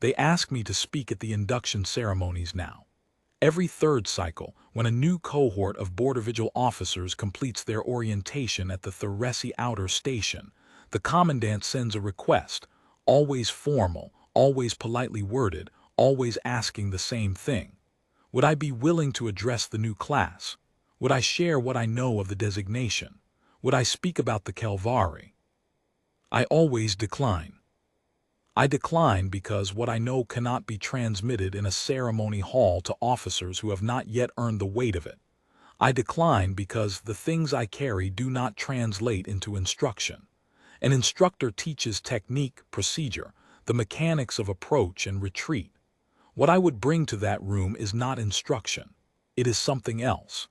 They ask me to speak at the induction ceremonies now. Every third cycle, when a new cohort of Border Vigil officers completes their orientation at the Theresi Outer Station, the Commandant sends a request, always formal, always politely worded, always asking the same thing. Would I be willing to address the new class? Would I share what I know of the designation? Would I speak about the Calvari? I always decline. I decline because what I know cannot be transmitted in a ceremony hall to officers who have not yet earned the weight of it. I decline because the things I carry do not translate into instruction. An instructor teaches technique, procedure, the mechanics of approach and retreat. What I would bring to that room is not instruction. It is something else.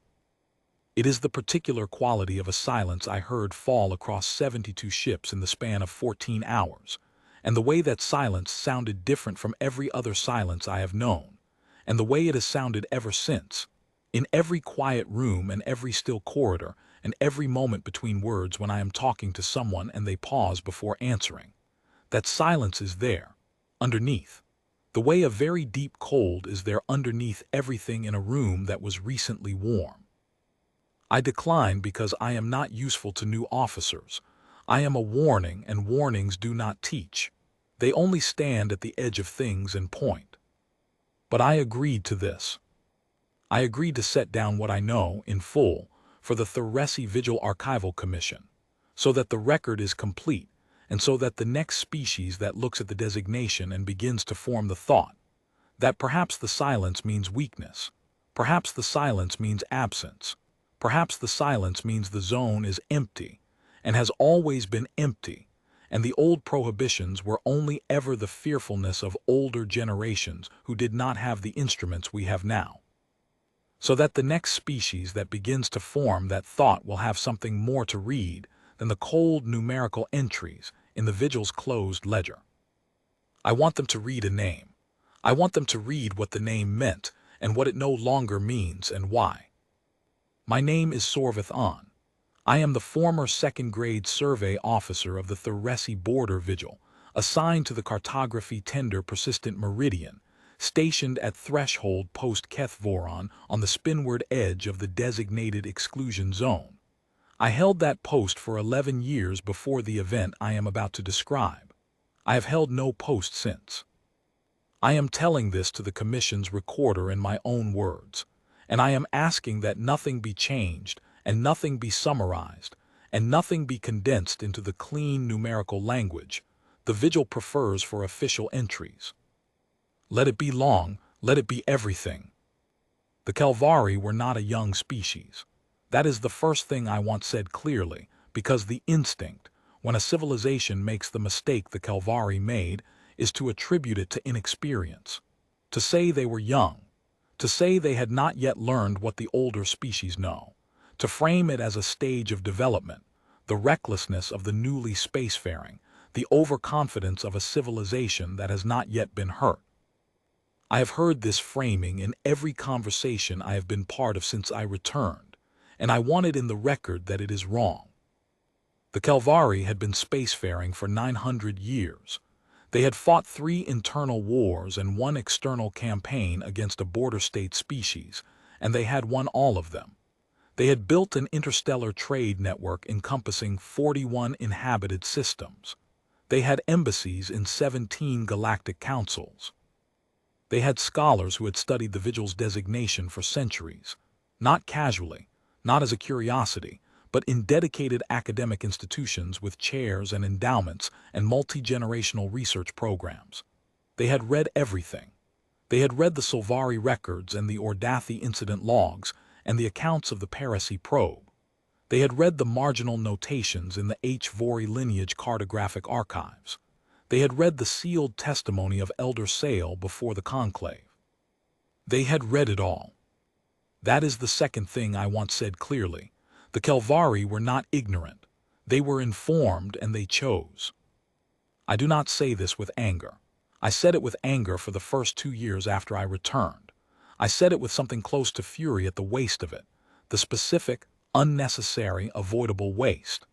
It is the particular quality of a silence I heard fall across 72 ships in the span of 14 hours, and the way that silence sounded different from every other silence I have known, and the way it has sounded ever since, in every quiet room and every still corridor, and every moment between words when I am talking to someone and they pause before answering. That silence is there, underneath. The way a very deep cold is there underneath everything in a room that was recently warm. I decline because I am not useful to new officers. I am a warning, and warnings do not teach. They only stand at the edge of things and point. But I agreed to this. I agreed to set down what I know, in full, for the Theresi Vigil Archival Commission, so that the record is complete, and so that the next species that looks at the designation and begins to form the thought, that perhaps the silence means weakness, perhaps the silence means absence, perhaps the silence means the zone is empty, and has always been empty, and the old prohibitions were only ever the fearfulness of older generations who did not have the instruments we have now. So that the next species that begins to form that thought will have something more to read than the cold numerical entries in the vigil's closed ledger. I want them to read a name. I want them to read what the name meant and what it no longer means and why. My name is Sorvith An. I am the former second-grade survey officer of the Theresi Border Vigil, assigned to the cartography tender persistent meridian, stationed at threshold post Kethvoron on the spinward edge of the designated exclusion zone. I held that post for 11 years before the event I am about to describe. I have held no post since. I am telling this to the Commission's recorder in my own words, and I am asking that nothing be changed, and nothing be summarized, and nothing be condensed into the clean numerical language the Vigil prefers for official entries. Let it be long, let it be everything. The Calvari were not a young species. That is the first thing I want said clearly, because the instinct, when a civilization makes the mistake the Calvari made, is to attribute it to inexperience, to say they were young, to say they had not yet learned what the older species know, to frame it as a stage of development, the recklessness of the newly spacefaring, the overconfidence of a civilization that has not yet been hurt. I have heard this framing in every conversation I have been part of since I returned, and I want it in the record that it is wrong. The Calvari had been spacefaring for 900 years. They had fought 3 internal wars and 1 external campaign against a border state species, and they had won all of them. They had built an interstellar trade network encompassing 41 inhabited systems. They had embassies in 17 galactic councils. They had scholars who had studied the Vigil's designation for centuries, not casually, not as a curiosity, but in dedicated academic institutions with chairs and endowments and multi-generational research programs. They had read everything. They had read the Solvari records and the Ordathi incident logs and the accounts of the Parisi probe. They had read the marginal notations in the H. Vori lineage cartographic archives. They had read the sealed testimony of Elder Sale before the conclave. They had read it all. That is the second thing I want said clearly. The Calvari were not ignorant. They were informed and they chose. I do not say this with anger. I said it with anger for the first 2 years after I returned. I said it with something close to fury at the waste of it, the specific, unnecessary, avoidable waste.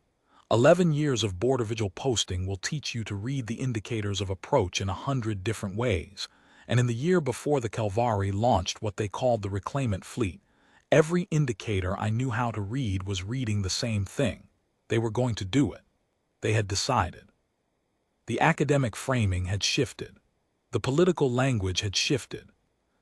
11 years of border vigil posting will teach you to read the indicators of approach in 100 different ways, and in the year before the Calvary launched what they called the reclaimant fleet, every indicator I knew how to read was reading the same thing. They were going to do it. They had decided. The academic framing had shifted. The political language had shifted.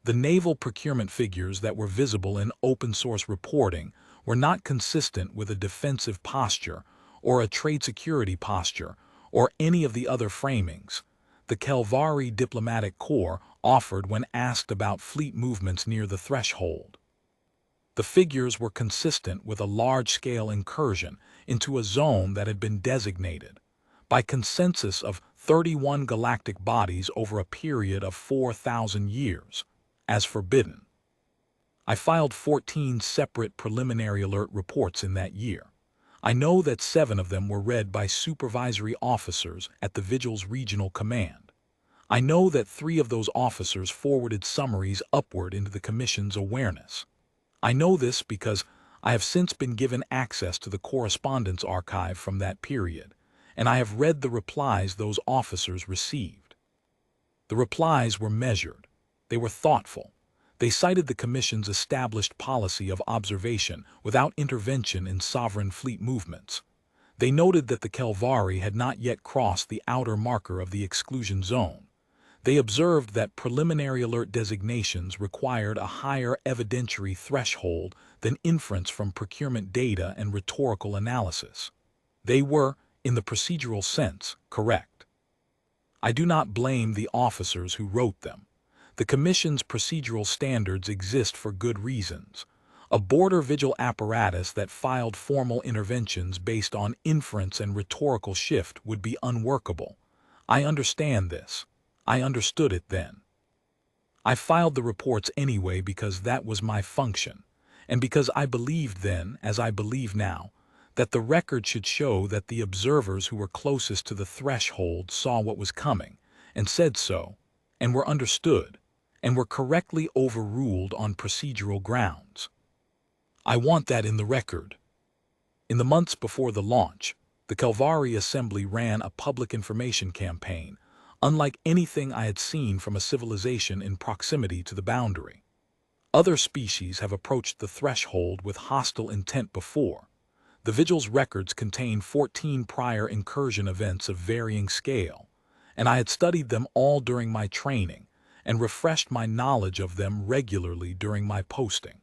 The naval procurement figures that were visible in open-source reporting were not consistent with a defensive posture or a trade security posture or any of the other framings the Calvary Diplomatic Corps offered when asked about fleet movements near the threshold. The figures were consistent with a large-scale incursion into a zone that had been designated by consensus of 31 galactic bodies over a period of 4,000 years, as forbidden. I filed 14 separate preliminary alert reports in that year. I know that 7 of them were read by supervisory officers at the Vigil's regional command. I know that 3 of those officers forwarded summaries upward into the Commission's awareness. I know this because I have since been given access to the correspondence archive from that period, and I have read the replies those officers received. The replies were measured. They were thoughtful. They cited the Commission's established policy of observation without intervention in sovereign fleet movements. They noted that the Calvary had not yet crossed the outer marker of the exclusion zone. They observed that preliminary alert designations required a higher evidentiary threshold than inference from procurement data and rhetorical analysis. They were, in the procedural sense, correct. I do not blame the officers who wrote them. The Commission's procedural standards exist for good reasons. A border vigil apparatus that filed formal interventions based on inference and rhetorical shift would be unworkable. I understand this. I understood it then. I filed the reports anyway because that was my function, and because I believed then, as I believe now, that the record should show that the observers who were closest to the threshold saw what was coming, and said so, and were understood, and were correctly overruled on procedural grounds. I want that in the record. In the months before the launch, the Calvary Assembly ran a public information campaign, unlike anything I had seen from a civilization in proximity to the boundary. Other species have approached the threshold with hostile intent before. The Vigil's records contain 14 prior incursion events of varying scale, and I had studied them all during my training and refreshed my knowledge of them regularly during my posting.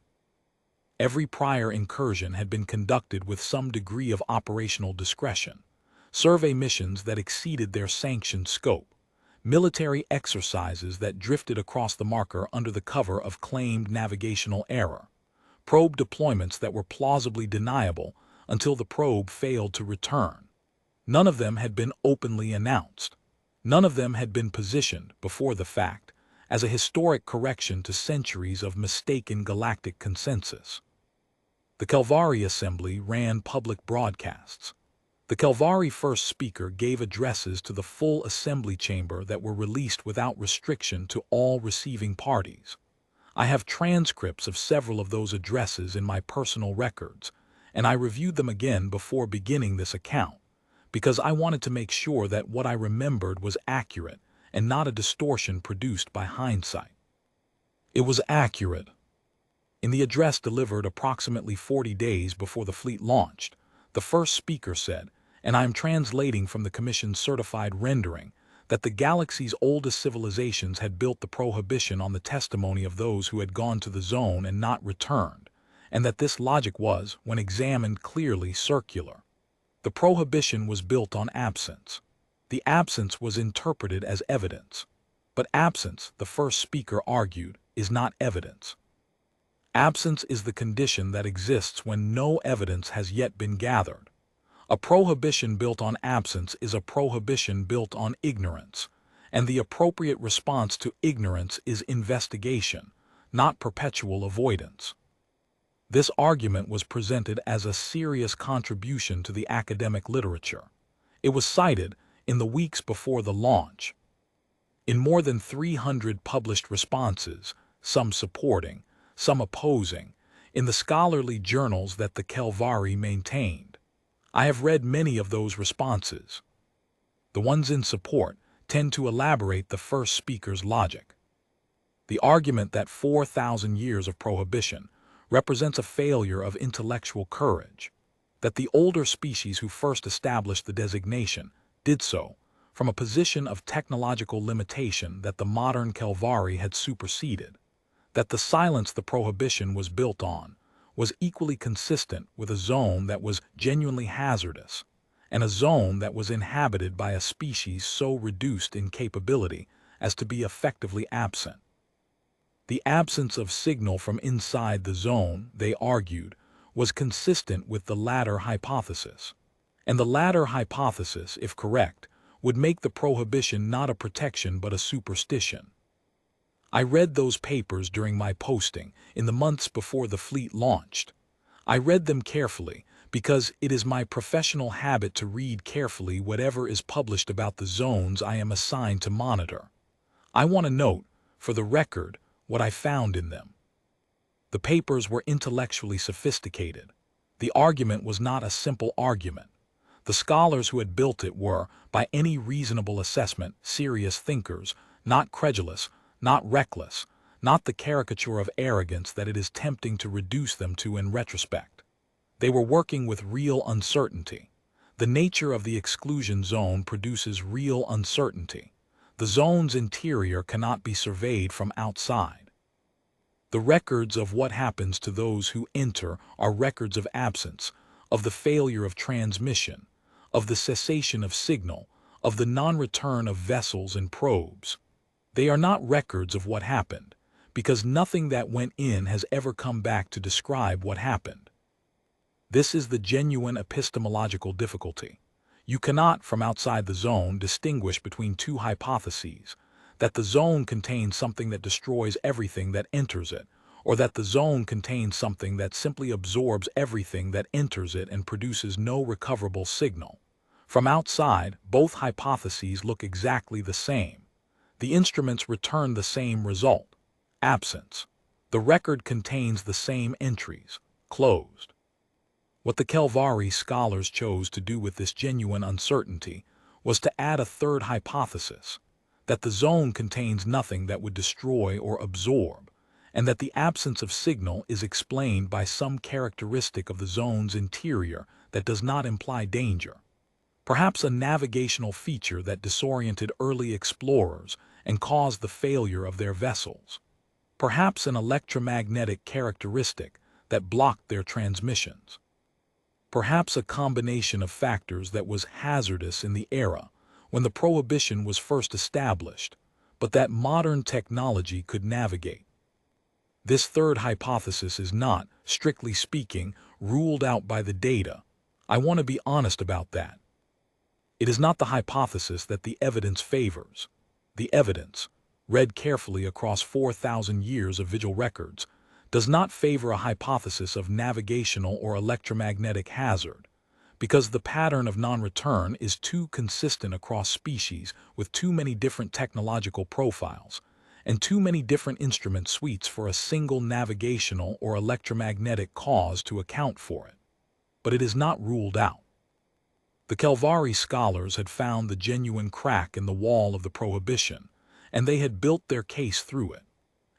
Every prior incursion had been conducted with some degree of operational discretion, survey missions that exceeded their sanctioned scope, military exercises that drifted across the marker under the cover of claimed navigational error, probe deployments that were plausibly deniable until the probe failed to return. None of them had been openly announced. None of them had been positioned, before the fact, as a historic correction to centuries of mistaken galactic consensus. The Calvary Assembly ran public broadcasts. The Calvary first speaker gave addresses to the full assembly chamber that were released without restriction to all receiving parties. I have transcripts of several of those addresses in my personal records, and I reviewed them again before beginning this account, because I wanted to make sure that what I remembered was accurate and not a distortion produced by hindsight. It was accurate. In the address delivered approximately 40 days before the fleet launched, the first speaker said, and I am translating from the Commission's certified rendering, that the galaxy's oldest civilizations had built the prohibition on the testimony of those who had gone to the zone and not returned, and that this logic was, when examined clearly, circular. The prohibition was built on absence. The absence was interpreted as evidence. But absence, the first speaker argued, is not evidence. Absence is the condition that exists when no evidence has yet been gathered. A prohibition built on absence is a prohibition built on ignorance, and the appropriate response to ignorance is investigation, not perpetual avoidance. This argument was presented as a serious contribution to the academic literature. It was cited in the weeks before the launch. In more than 300 published responses, some supporting, some opposing, in the scholarly journals that the Calvary maintained. I have read many of those responses. The ones in support tend to elaborate the first speaker's logic. The argument that 4,000 years of prohibition represents a failure of intellectual courage, that the older species who first established the designation did so from a position of technological limitation that the modern Kelvari had superseded, that the silence the prohibition was built on was equally consistent with a zone that was genuinely hazardous, and a zone that was inhabited by a species so reduced in capability as to be effectively absent. The absence of signal from inside the zone, they argued, was consistent with the latter hypothesis. And the latter hypothesis, if correct, would make the prohibition not a protection but a superstition. I read those papers during my posting in the months before the fleet launched. I read them carefully because it is my professional habit to read carefully whatever is published about the zones I am assigned to monitor. I want to note, for the record, what I found in them. The papers were intellectually sophisticated. The argument was not a simple argument. The scholars who had built it were, by any reasonable assessment, serious thinkers, not credulous, not reckless, not the caricature of arrogance that it is tempting to reduce them to in retrospect. They were working with real uncertainty. The nature of the exclusion zone produces real uncertainty. The zone's interior cannot be surveyed from outside. The records of what happens to those who enter are records of absence, of the failure of transmission, of the cessation of signal, of the non-return of vessels and probes. They are not records of what happened, because nothing that went in has ever come back to describe what happened. This is the genuine epistemological difficulty. You cannot, from outside the zone, distinguish between two hypotheses, that the zone contains something that destroys everything that enters it, or that the zone contains something that simply absorbs everything that enters it and produces no recoverable signal. From outside, both hypotheses look exactly the same. The instruments return the same result: absence. The record contains the same entries: closed. What the Kelvari scholars chose to do with this genuine uncertainty was to add a third hypothesis, that the zone contains nothing that would destroy or absorb, and that the absence of signal is explained by some characteristic of the zone's interior that does not imply danger. Perhaps a navigational feature that disoriented early explorers and caused the failure of their vessels. Perhaps an electromagnetic characteristic that blocked their transmissions. Perhaps a combination of factors that was hazardous in the era when the prohibition was first established, but that modern technology could navigate. This third hypothesis is not, strictly speaking, ruled out by the data. I want to be honest about that. It is not the hypothesis that the evidence favors. The evidence, read carefully across 4,000 years of vigil records, does not favor a hypothesis of navigational or electromagnetic hazard, because the pattern of non-return is too consistent across species with too many different technological profiles and too many different instrument suites for a single navigational or electromagnetic cause to account for it. But it is not ruled out. The Kelvari scholars had found the genuine crack in the wall of the prohibition, and they had built their case through it.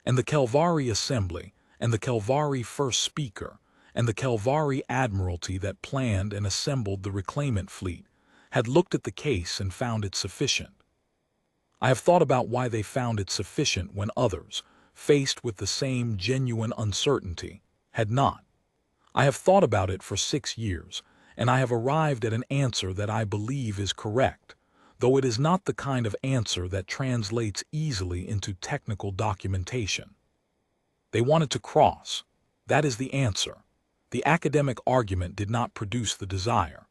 And the Kelvari Assembly, and the Kelvari First Speaker, and the Kelvari Admiralty that planned and assembled the reclaimant fleet had looked at the case and found it sufficient. I have thought about why they found it sufficient when others, faced with the same genuine uncertainty, had not. I have thought about it for 6 years, and I have arrived at an answer that I believe is correct, though it is not the kind of answer that translates easily into technical documentation. They wanted to cross. That is the answer. The academic argument did not produce the desire.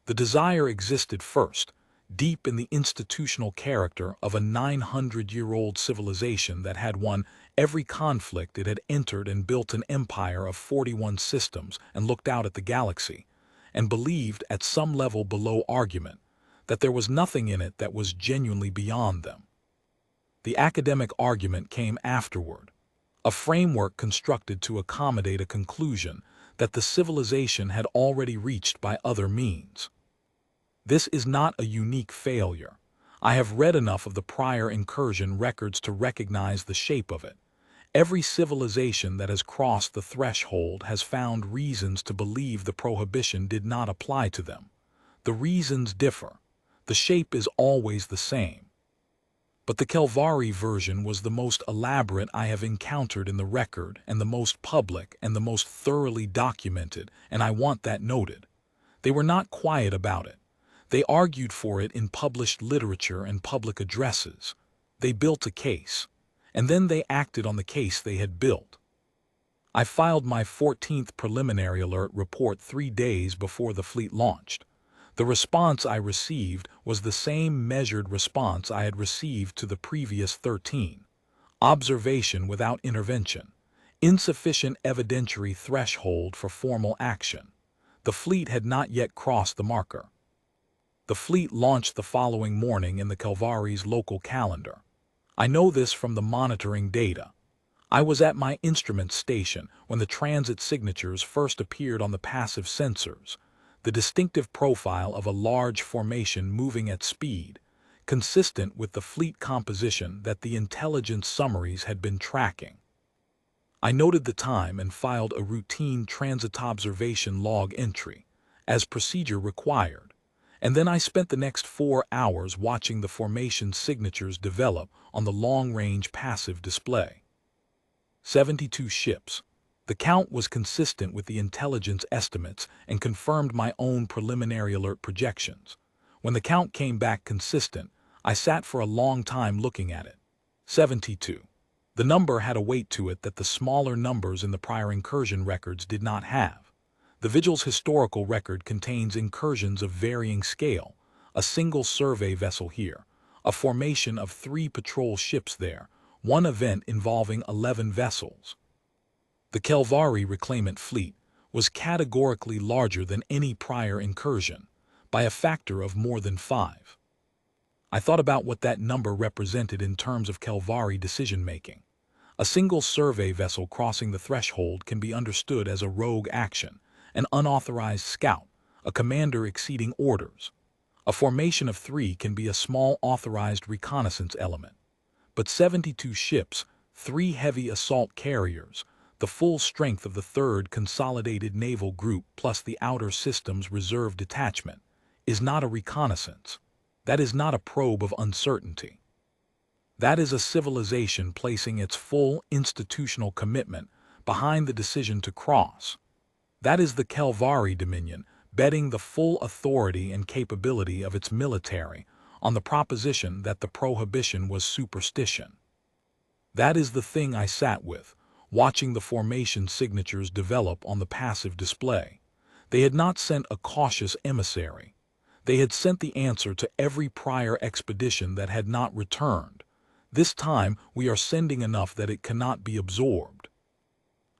The desire existed first, deep in the institutional character of a 900-year-old civilization that had won every conflict it had entered and built an empire of 41 systems and looked out at the galaxy, and believed at some level below argument that there was nothing in it that was genuinely beyond them. The academic argument came afterward, a framework constructed to accommodate a conclusion that the civilization had already reached by other means. This is not a unique failure. I have read enough of the prior incursion records to recognize the shape of it. Every civilization that has crossed the threshold has found reasons to believe the prohibition did not apply to them. The reasons differ. The shape is always the same. But the Kelvari version was the most elaborate I have encountered in the record, and the most public and the most thoroughly documented, and I want that noted. They were not quiet about it. They argued for it in published literature and public addresses. They built a case, and then they acted on the case they had built. I filed my 14th preliminary alert report 3 days before the fleet launched. The response I received was the same measured response I had received to the previous 13. Observation without intervention. Insufficient evidentiary threshold for formal action. The fleet had not yet crossed the marker. The fleet launched the following morning in the Kelvari's local calendar. I know this from the monitoring data. I was at my instrument station when the transit signatures first appeared on the passive sensors, the distinctive profile of a large formation moving at speed, consistent with the fleet composition that the intelligence summaries had been tracking. I noted the time and filed a routine transit observation log entry, as procedure required. And then I spent the next 4 hours watching the formation signatures develop on the long-range passive display. 72 ships. The count was consistent with the intelligence estimates and confirmed my own preliminary alert projections. When the count came back consistent, I sat for a long time looking at it. 72. The number had a weight to it that the smaller numbers in the prior incursion records did not have. The Vigil's historical record contains incursions of varying scale, a single survey vessel here, a formation of 3 patrol ships there, one event involving 11 vessels. The Kelvari reclaimant fleet was categorically larger than any prior incursion, by a factor of more than 5. I thought about what that number represented in terms of Kelvari decision-making. A single survey vessel crossing the threshold can be understood as a rogue action, an unauthorized scout, a commander exceeding orders. A formation of 3 can be a small authorized reconnaissance element. But 72 ships, 3 heavy assault carriers, the full strength of the 3rd Consolidated Naval Group plus the Outer Systems Reserve Detachment, is not a reconnaissance. That is not a probe of uncertainty. That is a civilization placing its full institutional commitment behind the decision to cross. That is the Kelvari Dominion betting the full authority and capability of its military on the proposition that the prohibition was superstition. That is the thing I sat with, watching the formation signatures develop on the passive display. They had not sent a cautious emissary. They had sent the answer to every prior expedition that had not returned. This time we are sending enough that it cannot be absorbed.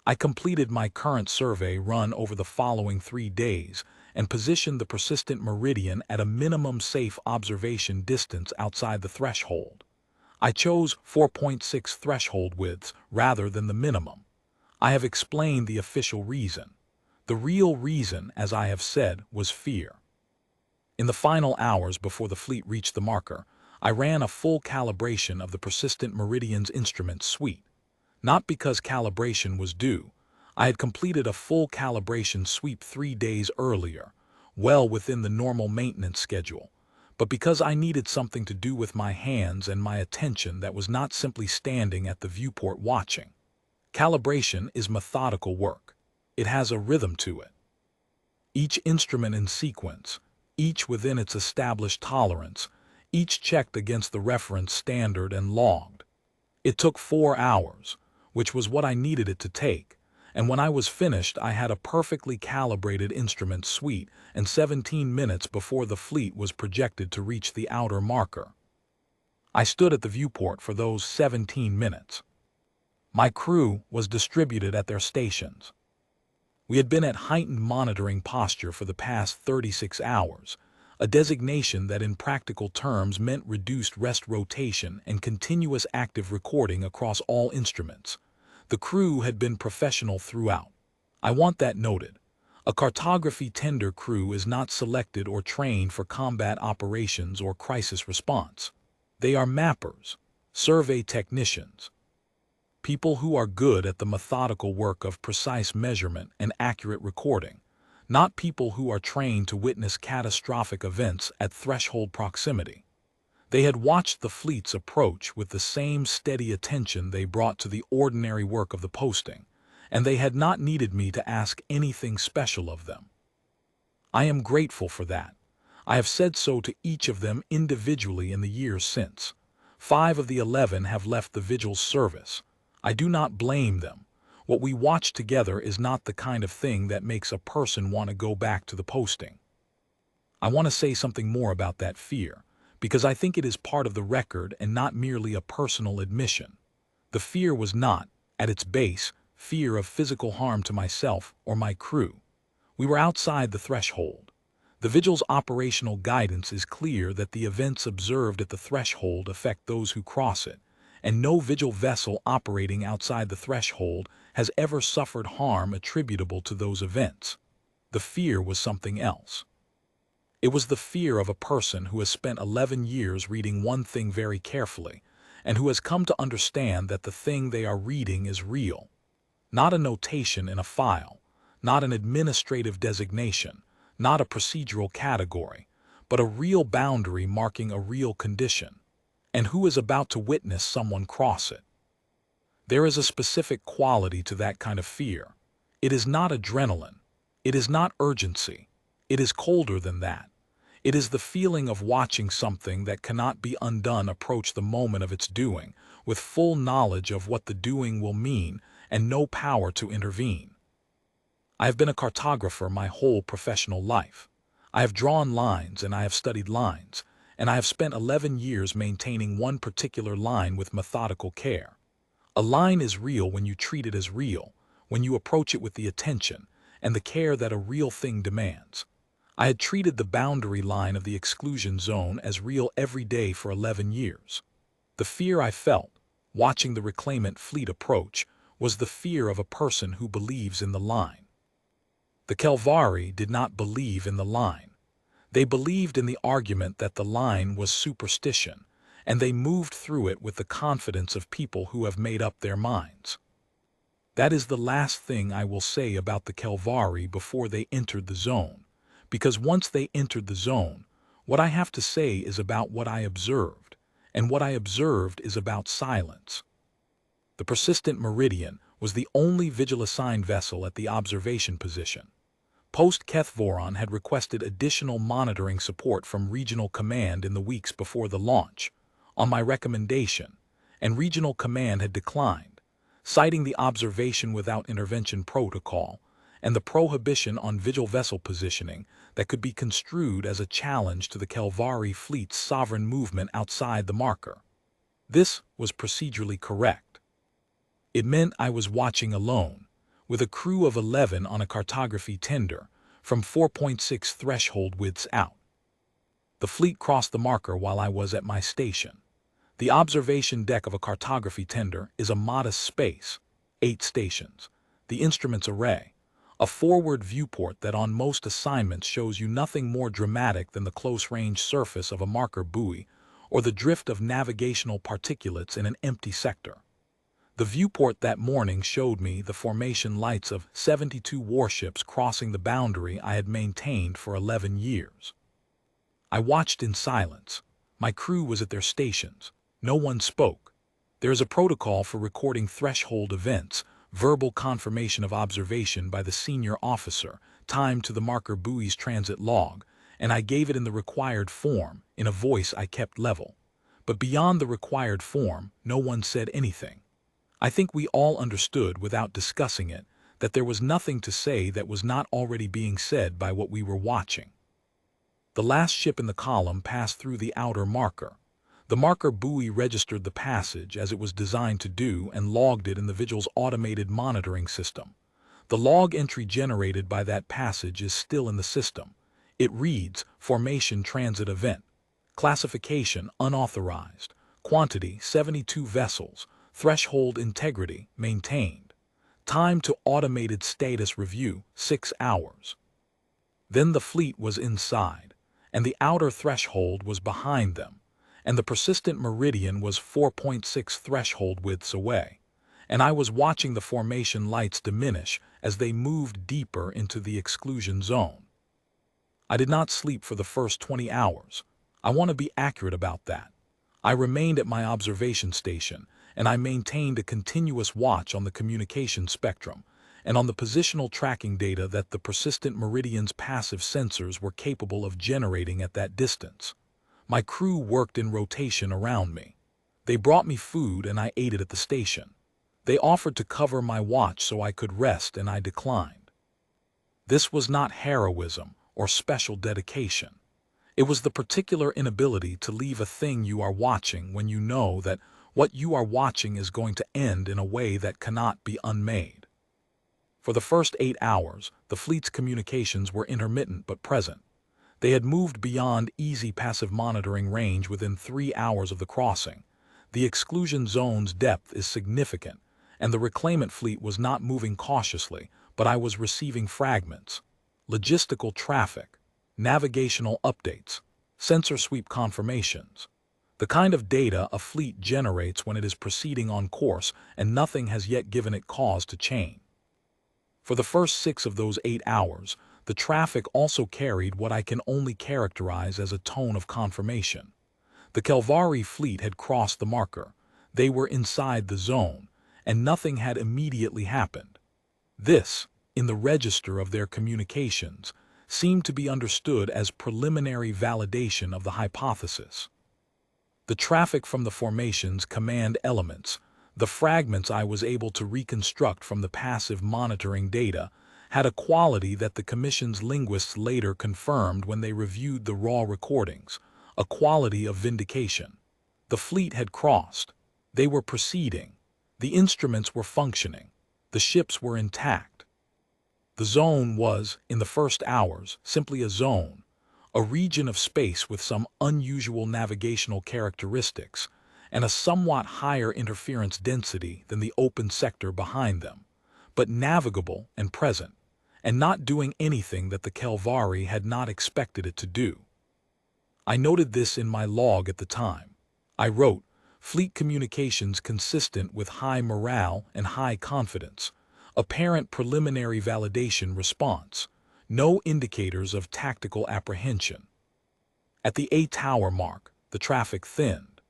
I completed my current survey run over the following 3 days and positioned the persistent meridian at a minimum safe observation distance outside the threshold. I chose 4.6 threshold widths rather than the minimum. I have explained the official reason. The real reason, as I have said, was fear. In the final hours before the fleet reached the marker, I ran a full calibration of the persistent meridian's instrument suite. Not because calibration was due. I had completed a full calibration sweep 3 days earlier, well within the normal maintenance schedule, but because I needed something to do with my hands and my attention that was not simply standing at the viewport watching. Calibration is methodical work. It has a rhythm to it. Each instrument in sequence, each within its established tolerance, each checked against the reference standard and logged. It took 4 hours, which was what I needed it to take, and when I was finished I had a perfectly calibrated instrument suite and 17 minutes before the fleet was projected to reach the outer marker. I stood at the viewport for those 17 minutes. My crew was distributed at their stations. We had been at heightened monitoring posture for the past 36 hours, a designation that in practical terms meant reduced rest rotation and continuous active recording across all instruments. The crew had been professional throughout. I want that noted. A cartography tender crew is not selected or trained for combat operations or crisis response. They are mappers, survey technicians, people who are good at the methodical work of precise measurement and accurate recording, not people who are trained to witness catastrophic events at threshold proximity. They had watched the fleet's approach with the same steady attention they brought to the ordinary work of the posting, and they had not needed me to ask anything special of them. I am grateful for that. I have said so to each of them individually in the years since. 5 of the 11 have left the Vigil's service. I do not blame them. What we watch together is not the kind of thing that makes a person want to go back to the posting. I want to say something more about that fear, because I think it is part of the record and not merely a personal admission. The fear was not, at its base, fear of physical harm to myself or my crew. We were outside the threshold. The Vigil's operational guidance is clear that the events observed at the threshold affect those who cross it, and no Vigil vessel operating outside the threshold has ever suffered harm attributable to those events. The fear was something else. It was the fear of a person who has spent 11 years reading one thing very carefully, and who has come to understand that the thing they are reading is real. Not a notation in a file, not an administrative designation, not a procedural category, but a real boundary marking a real condition, and who is about to witness someone cross it. There is a specific quality to that kind of fear. It is not adrenaline. It is not urgency. It is colder than that. It is the feeling of watching something that cannot be undone approach the moment of its doing, with full knowledge of what the doing will mean and no power to intervene. I have been a cartographer my whole professional life. I have drawn lines and I have studied lines, and I have spent 11 years maintaining one particular line with methodical care. A line is real when you treat it as real, when you approach it with the attention and the care that a real thing demands. I had treated the boundary line of the exclusion zone as real every day for 11 years. The fear I felt, watching the reclaimant fleet approach, was the fear of a person who believes in the line. The Kelvari did not believe in the line. They believed in the argument that the line was superstition, and they moved through it with the confidence of people who have made up their minds. That is the last thing I will say about the Kelvari before they entered the zone, because once they entered the zone, what I have to say is about what I observed, and what I observed is about silence. The persistent Meridian was the only Vigil-assigned vessel at the observation position. Post Kethvoron had requested additional monitoring support from Regional Command in the weeks before the launch, on my recommendation, and Regional Command had declined, citing the observation without intervention protocol and the prohibition on Vigil vessel positioning that could be construed as a challenge to the Kelvari fleet's sovereign movement outside the marker. This was procedurally correct. It meant I was watching alone, with a crew of 11 on a cartography tender, from 4.6 threshold widths out. The fleet crossed the marker while I was at my station. The observation deck of a cartography tender is a modest space, 8 stations, the instruments array, a forward viewport that on most assignments shows you nothing more dramatic than the close-range surface of a marker buoy or the drift of navigational particulates in an empty sector. The viewport that morning showed me the formation lights of 72 warships crossing the boundary I had maintained for 11 years. I watched in silence. My crew was at their stations. No one spoke. There is a protocol for recording threshold events, verbal confirmation of observation by the senior officer, timed to the marker buoy's transit log, and I gave it in the required form, in a voice I kept level. But beyond the required form, no one said anything. I think we all understood without discussing it that there was nothing to say that was not already being said by what we were watching. The last ship in the column passed through the outer marker. The marker buoy registered the passage as it was designed to do and logged it in the Vigil's automated monitoring system. The log entry generated by that passage is still in the system. It reads, Formation Transit Event. Classification Unauthorized. Quantity 72 vessels. Threshold integrity maintained. Time to automated status review, 6 hours. Then the fleet was inside, and the outer threshold was behind them, and the persistent meridian was 4.6 threshold widths away, and I was watching the formation lights diminish as they moved deeper into the exclusion zone. I did not sleep for the first 20 hours. I want to be accurate about that. I remained at my observation station, and I maintained a continuous watch on the communication spectrum and on the positional tracking data that the persistent meridian's passive sensors were capable of generating at that distance. My crew worked in rotation around me. They brought me food and I ate it at the station. They offered to cover my watch so I could rest, and I declined. This was not heroism or special dedication. It was the particular inability to leave a thing you are watching when you know that what you are watching is going to end in a way that cannot be unmade. For the first 8 hours, the fleet's communications were intermittent but present. They had moved beyond easy passive monitoring range within 3 hours of the crossing. The exclusion zone's depth is significant, and the reclaimant fleet was not moving cautiously, but I was receiving fragments, logistical traffic, navigational updates, sensor sweep confirmations, the kind of data a fleet generates when it is proceeding on course and nothing has yet given it cause to change. For the first 6 of those 8 hours, the traffic also carried what I can only characterize as a tone of confirmation. The Kelvari fleet had crossed the marker, they were inside the zone, and nothing had immediately happened. This, in the register of their communications, seemed to be understood as preliminary validation of the hypothesis. The traffic from the formation's command elements, the fragments I was able to reconstruct from the passive monitoring data, had a quality that the Commission's linguists later confirmed when they reviewed the raw recordings, a quality of vindication. The fleet had crossed. They were proceeding. The instruments were functioning. The ships were intact. The zone was, in the first hours, simply a zone, a region of space with some unusual navigational characteristics and a somewhat higher interference density than the open sector behind them, but navigable and present, and not doing anything that the Kelvari had not expected it to do. I noted this in my log at the time. I wrote, "Fleet communications consistent with high morale and high confidence. Apparent preliminary validation response. No indicators of tactical apprehension." At the 8-hour mark, the traffic thinned.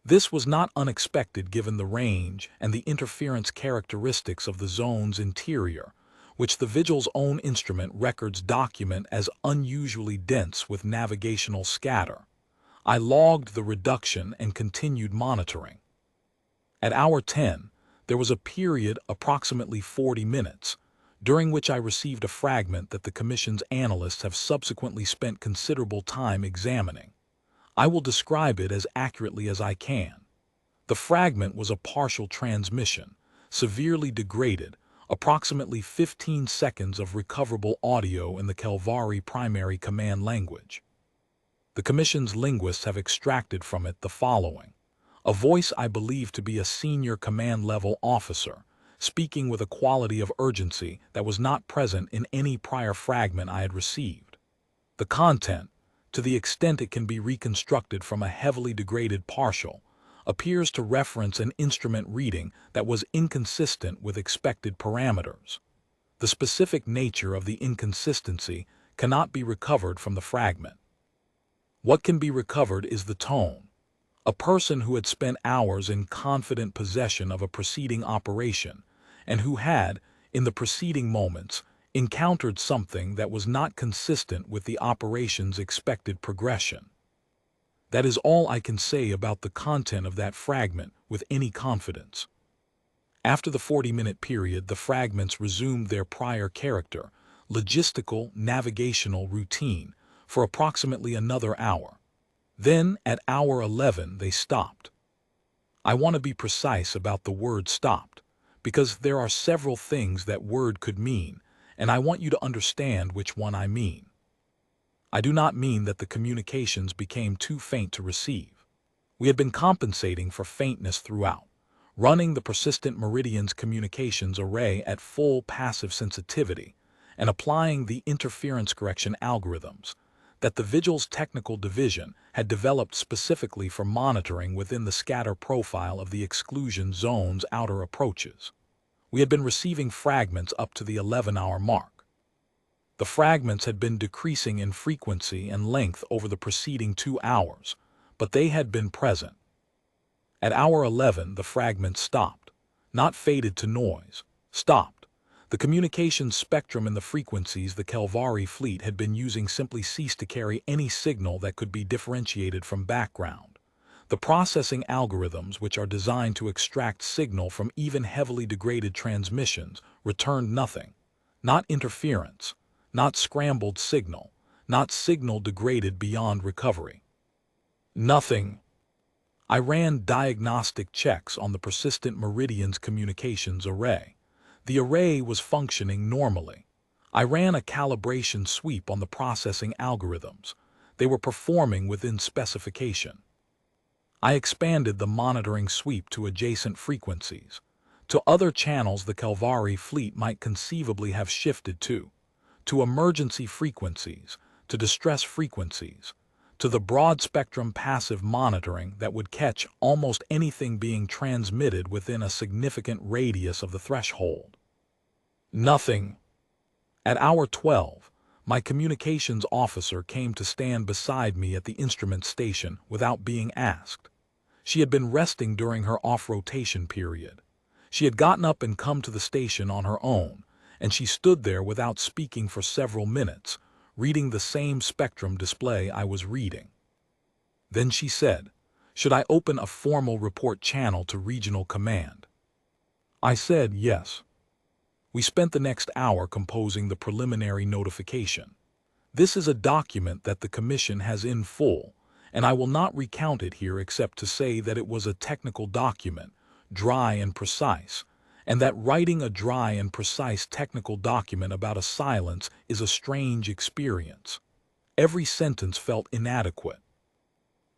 This was not unexpected given the range and the interference characteristics of the zone's interior, which the Vigil's own instrument records document as unusually dense with navigational scatter. I logged the reduction and continued monitoring. At hour 10, there was a period approximately 40 minutes, during which I received a fragment that the Commission's analysts have subsequently spent considerable time examining. I will describe it as accurately as I can. The fragment was a partial transmission, severely degraded, approximately 15 seconds of recoverable audio in the Kelvari primary command language. The Commission's linguists have extracted from it the following: a voice I believe to be a senior command-level officer, speaking with a quality of urgency that was not present in any prior fragment I had received. The content, to the extent it can be reconstructed from a heavily degraded partial, appears to reference an instrument reading that was inconsistent with expected parameters. The specific nature of the inconsistency cannot be recovered from the fragment. What can be recovered is the tone. A person who had spent hours in confident possession of a preceding operation and who had, in the preceding moments, encountered something that was not consistent with the operation's expected progression. That is all I can say about the content of that fragment with any confidence. After the 40-minute period, the fragments resumed their prior character, logistical, navigational routine, for approximately another hour. Then, at hour 11, they stopped. I want to be precise about the word stopped, because there are several things that word could mean, and I want you to understand which one I mean. I do not mean that the communications became too faint to receive. We had been compensating for faintness throughout. running the persistent meridians communications array at full passive sensitivity, and applying the interference correction algorithms that the Vigil's technical division had developed specifically for monitoring within the scatter profile of the exclusion zone's outer approaches. We had been receiving fragments up to the 11-hour mark. The fragments had been decreasing in frequency and length over the preceding 2 hours, but they had been present. At hour 11, the fragments stopped, not faded to noise, stopped. The communications spectrum and the frequencies the Kelvari fleet had been using simply ceased to carry any signal that could be differentiated from background. The processing algorithms, which are designed to extract signal from even heavily degraded transmissions, returned nothing. Not interference, not scrambled signal, not signal degraded beyond recovery. Nothing. I ran diagnostic checks on the persistent meridians communications array. The array was functioning normally. I ran a calibration sweep on the processing algorithms. They were performing within specification. I expanded the monitoring sweep to adjacent frequencies, to other channels the Kelvari fleet might conceivably have shifted to emergency frequencies, to distress frequencies, to the broad-spectrum passive monitoring that would catch almost anything being transmitted within a significant radius of the threshold. Nothing. At hour 12, my communications officer came to stand beside me at the instrument station without being asked. She had been resting during her off-rotation period. She had gotten up and come to the station on her own, and she stood there without speaking for several minutes, reading the same spectrum display I was reading. Then she said, "Should I open a formal report channel to Regional Command?" I said yes. We spent the next hour composing the preliminary notification. This is a document that the Commission has in full, and I will not recount it here except to say that it was a technical document, dry and precise, and that writing a dry and precise technical document about a silence is a strange experience. Every sentence felt inadequate.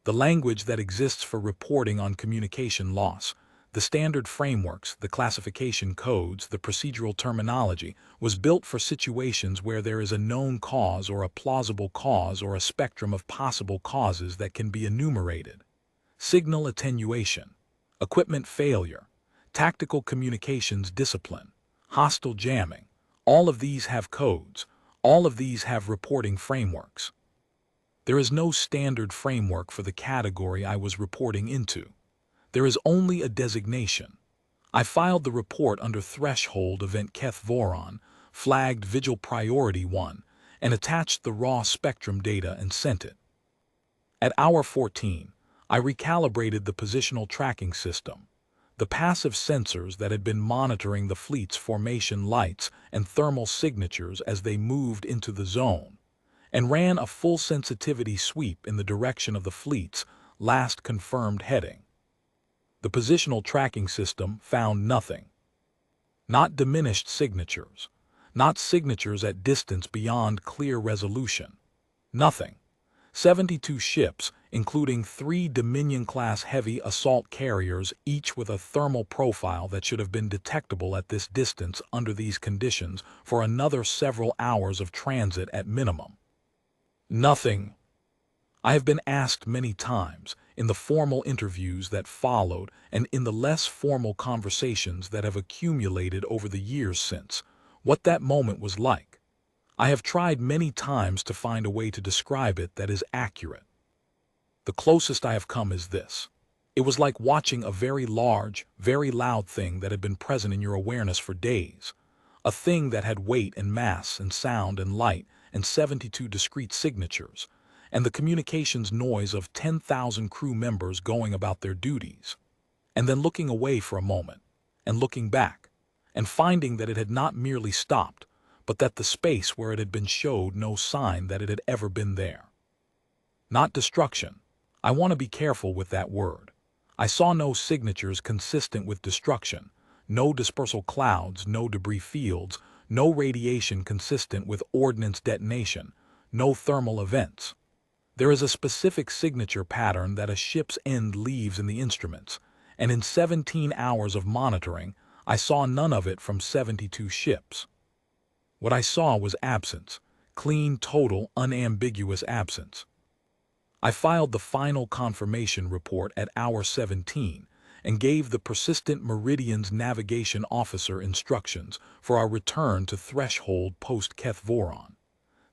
The language that exists for reporting on communication loss, the standard frameworks, the classification codes, the procedural terminology, was built for situations where there is a known cause or a plausible cause or a spectrum of possible causes that can be enumerated. Signal attenuation, equipment failure, tactical communications discipline, hostile jamming, all of these have codes, all of these have reporting frameworks. There is no standard framework for the category I was reporting into. There is only a designation. I filed the report under threshold event Keth Voron, flagged Vigil Priority 1, and attached the raw spectrum data and sent it. At hour 14, I recalibrated the positional tracking system, the passive sensors that had been monitoring the fleet's formation lights and thermal signatures as they moved into the zone, and ran a full sensitivity sweep in the direction of the fleet's last confirmed heading. The positional tracking system found nothing. Not diminished signatures, not signatures at distance beyond clear resolution. Nothing. 72 ships, including 3 Dominion-class heavy assault carriers, each with a thermal profile that should have been detectable at this distance under these conditions for another several hours of transit at minimum. Nothing. I have been asked many times, in the formal interviews that followed and in the less formal conversations that have accumulated over the years since, what that moment was like. I have tried many times to find a way to describe it that is accurate. The closest I have come is this. It was like watching a very large, very loud thing that had been present in your awareness for days, a thing that had weight and mass and sound and light and 72 discrete signatures, and the communications noise of 10,000 crew members going about their duties, and then looking away for a moment, and looking back, and finding that it had not merely stopped, but that the space where it had been showed no sign that it had ever been there. Not destruction. I want to be careful with that word. I saw no signatures consistent with destruction, no dispersal clouds, no debris fields, no radiation consistent with ordnance detonation, no thermal events. There is a specific signature pattern that a ship's end leaves in the instruments, and in 17 hours of monitoring, I saw none of it from 72 ships. What I saw was absence, clean, total, unambiguous absence. I filed the final confirmation report at hour 17 and gave the Persistent Meridian's navigation officer instructions for our return to threshold post-Keth Voron.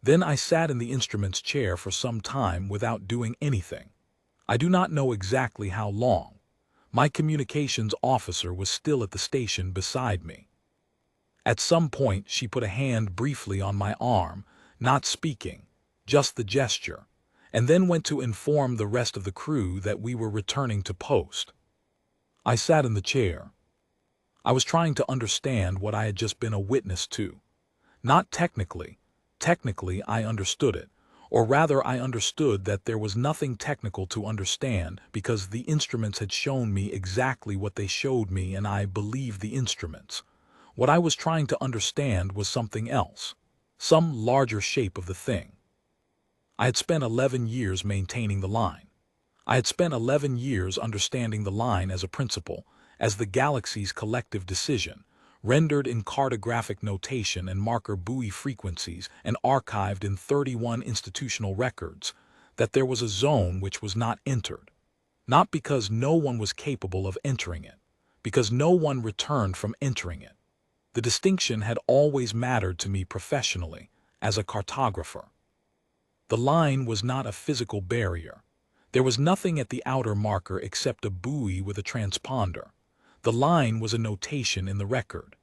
Then I sat in the instrument's chair for some time without doing anything. I do not know exactly how long. My communications officer was still at the station beside me. At some point, she put a hand briefly on my arm, not speaking, just the gesture, and then went to inform the rest of the crew that we were returning to post. I sat in the chair. I was trying to understand what I had just been a witness to. Not technically. Technically, I understood it. Or rather, I understood that there was nothing technical to understand because the instruments had shown me exactly what they showed me and I believed the instruments. What I was trying to understand was something else, some larger shape of the thing. I had spent 11 years maintaining the line. I had spent 11 years understanding the line as a principle, as the galaxy's collective decision, rendered in cartographic notation and marker buoy frequencies and archived in 31 institutional records, that there was a zone which was not entered. Not because no one was capable of entering it, because no one returned from entering it. The distinction had always mattered to me professionally, as a cartographer. The line was not a physical barrier. There was nothing at the outer marker except a buoy with a transponder. The line was a notation in the record.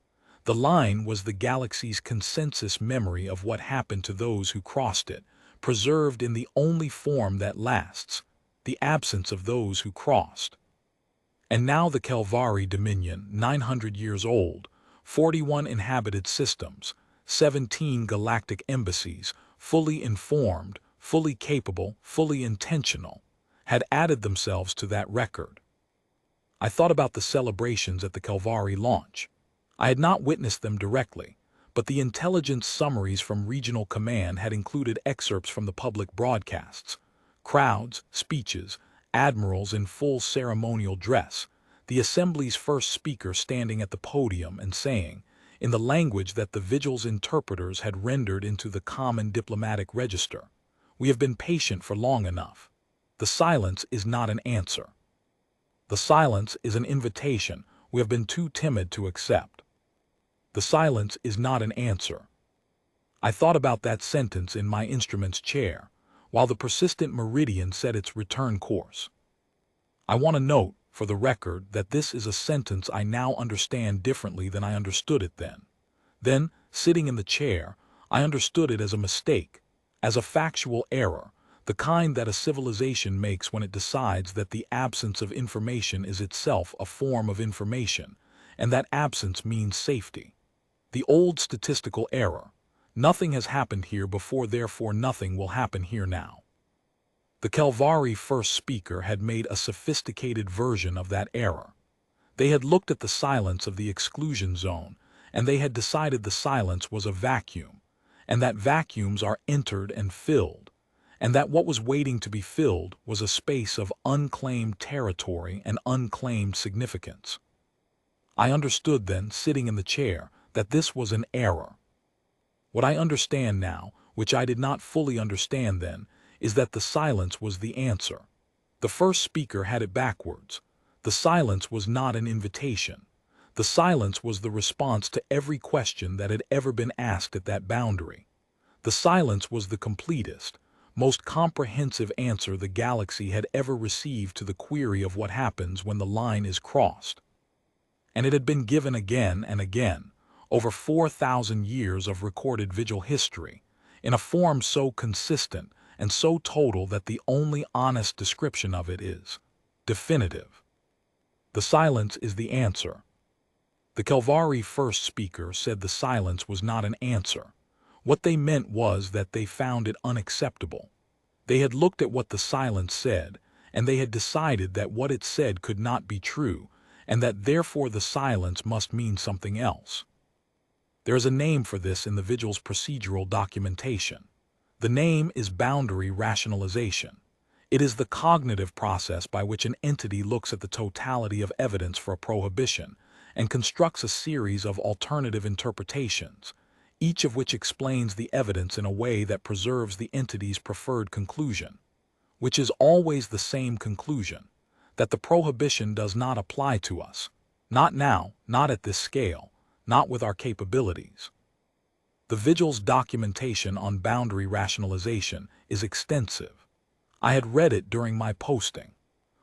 The line was the galaxy's consensus memory of what happened to those who crossed it, preserved in the only form that lasts, the absence of those who crossed. And now the Kelvari Dominion, 900 years old, 41 inhabited systems, 17 galactic embassies, fully informed, fully capable, fully intentional, had added themselves to that record. I thought about the celebrations at the Kelvari launch. I had not witnessed them directly, but the intelligence summaries from regional command had included excerpts from the public broadcasts, crowds, speeches, admirals in full ceremonial dress, the assembly's first speaker standing at the podium and saying, in the language that the vigil's interpreters had rendered into the common diplomatic register, "We have been patient for long enough. The silence is not an answer. The silence is an invitation we have been too timid to accept. The silence is not an answer." I thought about that sentence in my instrument's chair, while the Persistent Meridian set its return course. I want to note, for the record, that this is a sentence I now understand differently than I understood it then. Then, sitting in the chair, I understood it as a mistake, as a factual error, the kind that a civilization makes when it decides that the absence of information is itself a form of information, and that absence means safety. The old statistical error. Nothing has happened here before, therefore nothing will happen here now. The Kelvari first speaker had made a sophisticated version of that error. They had looked at the silence of the exclusion zone, and they had decided the silence was a vacuum, and that vacuums are entered and filled, and that what was waiting to be filled was a space of unclaimed territory and unclaimed significance. I understood then, sitting in the chair, that this was an error. What I understand now, which I did not fully understand then, is that the silence was the answer. The first speaker had it backwards. The silence was not an invitation. The silence was the response to every question that had ever been asked at that boundary. The silence was the completest, most comprehensive answer the galaxy had ever received to the query of what happens when the line is crossed. And it had been given again and again, over 4,000 years of recorded vigil history, in a form so consistent and so total that the only honest description of it is definitive. The silence is the answer. The Kelvari first speaker said the silence was not an answer. What they meant was that they found it unacceptable. They had looked at what the silence said, and they had decided that what it said could not be true, and that therefore the silence must mean something else. There is a name for this in the vigil's procedural documentation. The name is boundary rationalization. It is the cognitive process by which an entity looks at the totality of evidence for a prohibition and constructs a series of alternative interpretations, each of which explains the evidence in a way that preserves the entity's preferred conclusion, which is always the same conclusion, that the prohibition does not apply to us, not now, not at this scale, not with our capabilities. The vigil's documentation on boundary rationalization is extensive. I had read it during my posting.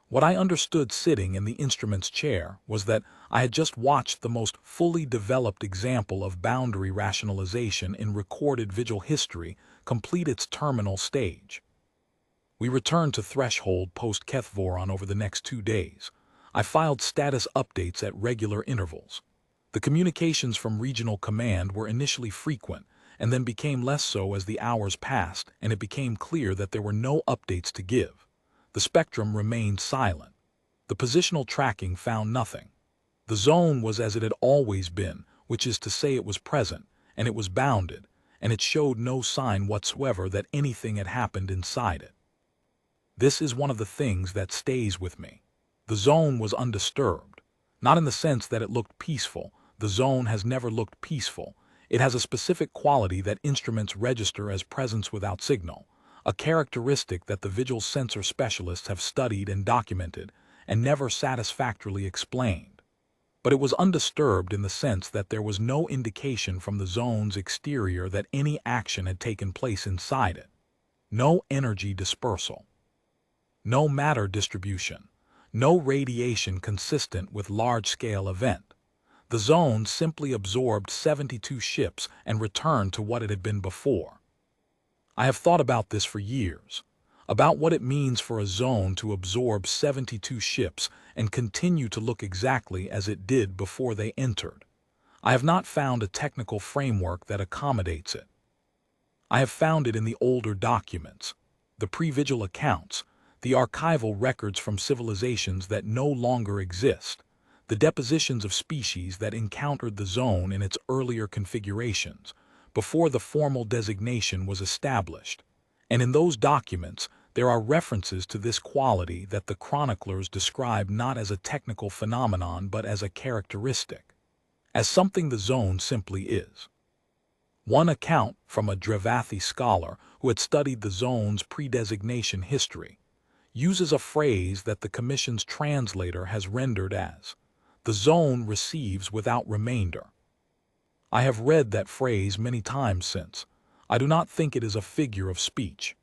What I understood sitting in the instrument's chair was that I had just watched the most fully developed example of boundary rationalization in recorded vigil history complete its terminal stage. We returned to Threshold post-Kethvoron over the next 2 days. I filed status updates at regular intervals. The communications from Regional Command were initially frequent and then became less so as the hours passed and it became clear that there were no updates to give. The spectrum remained silent. The positional tracking found nothing. The zone was as it had always been, which is to say it was present, and it was bounded, and it showed no sign whatsoever that anything had happened inside it. This is one of the things that stays with me. The zone was undisturbed. Not in the sense that it looked peaceful. The zone has never looked peaceful. It has a specific quality that instruments register as presence without signal, a characteristic that the vigil sensor specialists have studied and documented and never satisfactorily explained. But it was undisturbed in the sense that there was no indication from the zone's exterior that any action had taken place inside it. No energy dispersal. No matter distribution. No radiation consistent with large-scale event. The zone simply absorbed 72 ships and returned to what it had been before. I have thought about this for years, about what it means for a zone to absorb 72 ships and continue to look exactly as it did before they entered. I have not found a technical framework that accommodates it. I have found it in the older documents, the pre-vigil accounts, the archival records from civilizations that no longer exist, the depositions of species that encountered the zone in its earlier configurations, before the formal designation was established, and in those documents there are references to this quality that the chroniclers describe not as a technical phenomenon but as a characteristic, as something the zone simply is. One account from a Drevathi scholar who had studied the zone's pre-designation history uses a phrase that the Commission's translator has rendered as, "The zone receives without remainder." I have read that phrase many times since. I do not think it is a figure of speech.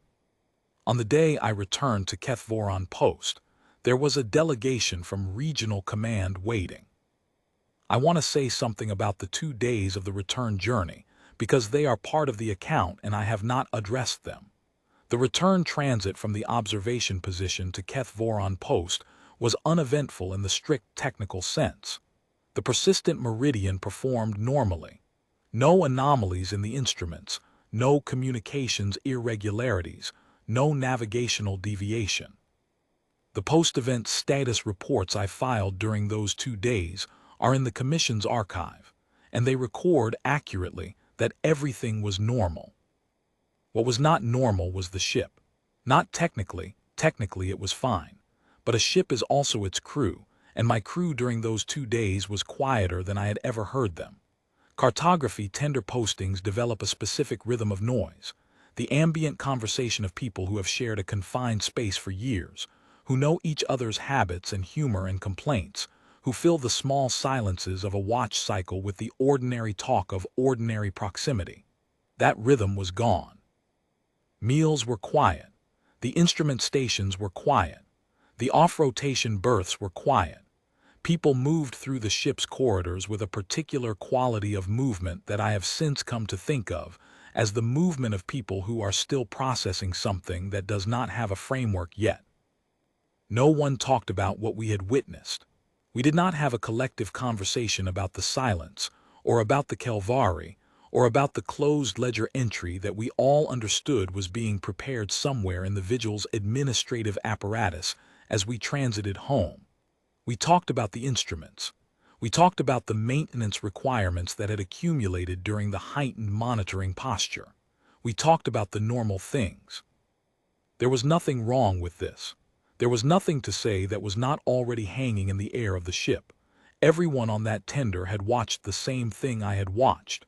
On the day I returned to Kethvoron Post, there was a delegation from Regional Command waiting. I want to say something about the 2 days of the return journey, because they are part of the account and I have not addressed them. The return transit from the observation position to Kethvoron Post was uneventful in the strict technical sense. The persistent meridian performed normally. No anomalies in the instruments, no communications irregularities, no navigational deviation. The post-event status reports I filed during those 2 days are in the Commission's archive, and they record accurately that everything was normal. What was not normal was the ship. Not technically it was fine, but a ship is also its crew, and my crew during those 2 days was quieter than I had ever heard them. Cartography tender postings develop a specific rhythm of noise, the ambient conversation of people who have shared a confined space for years, who know each other's habits and humor and complaints, who fill the small silences of a watch cycle with the ordinary talk of ordinary proximity. That rhythm was gone. Meals were quiet. The instrument stations were quiet. The off-rotation berths were quiet. People moved through the ship's corridors with a particular quality of movement that I have since come to think of as the movement of people who are still processing something that does not have a framework yet. No one talked about what we had witnessed. We did not have a collective conversation about the silence, or about the Kelvari, or about the closed ledger entry that we all understood was being prepared somewhere in the vigil's administrative apparatus as we transited home. We talked about the instruments. We talked about the maintenance requirements that had accumulated during the heightened monitoring posture. We talked about the normal things. There was nothing wrong with this. There was nothing to say that was not already hanging in the air of the ship. Everyone on that tender had watched the same thing I had watched.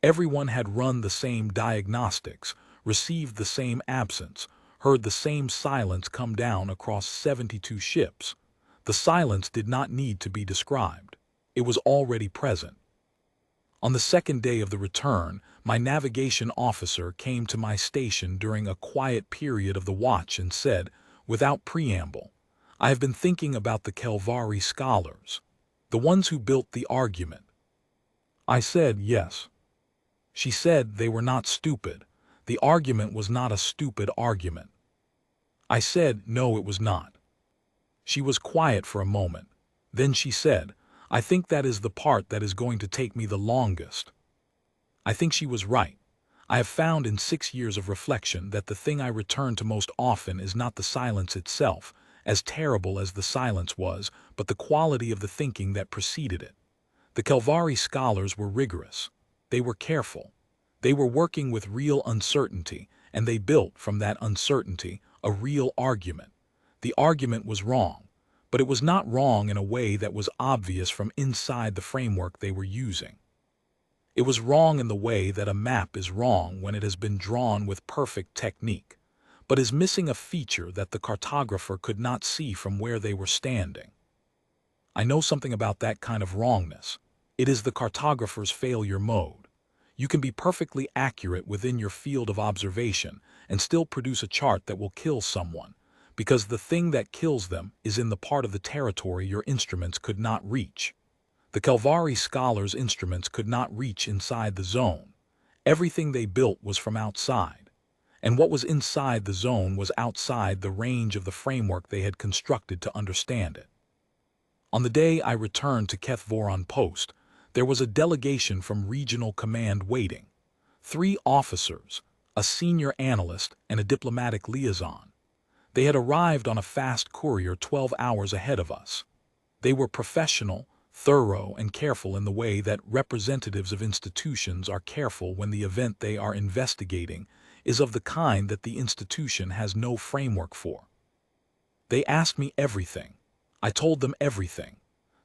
Everyone had run the same diagnostics, received the same absence, heard the same silence come down across 72 ships. The silence did not need to be described. It was already present. On the second day of the return, my navigation officer came to my station during a quiet period of the watch and said, without preamble, "I have been thinking about the Kelvari scholars, the ones who built the argument." I said, "Yes." She said they were not stupid. The argument was not a stupid argument. I said, "No, it was not." She was quiet for a moment. Then she said, "I think that is the part that is going to take me the longest." I think she was right. I have found in 6 years of reflection that the thing I return to most often is not the silence itself, as terrible as the silence was, but the quality of the thinking that preceded it. The Kelvari scholars were rigorous. They were careful. They were working with real uncertainty, and they built from that uncertainty a real argument. The argument was wrong, but it was not wrong in a way that was obvious from inside the framework they were using. It was wrong in the way that a map is wrong when it has been drawn with perfect technique, but is missing a feature that the cartographer could not see from where they were standing. I know something about that kind of wrongness. It is the cartographer's failure mode. You can be perfectly accurate within your field of observation and still produce a chart that will kill someone, because the thing that kills them is in the part of the territory your instruments could not reach. The Kelvari scholars' instruments could not reach inside the zone. Everything they built was from outside, and what was inside the zone was outside the range of the framework they had constructed to understand it. On the day I returned to Kethvoron Post, there was a delegation from Regional Command waiting. 3 officers, a senior analyst, and a diplomatic liaison. They had arrived on a fast courier 12 hours ahead of us. They were professional, thorough, and careful in the way that representatives of institutions are careful when the event they are investigating is of the kind that the institution has no framework for. They asked me everything. I told them everything.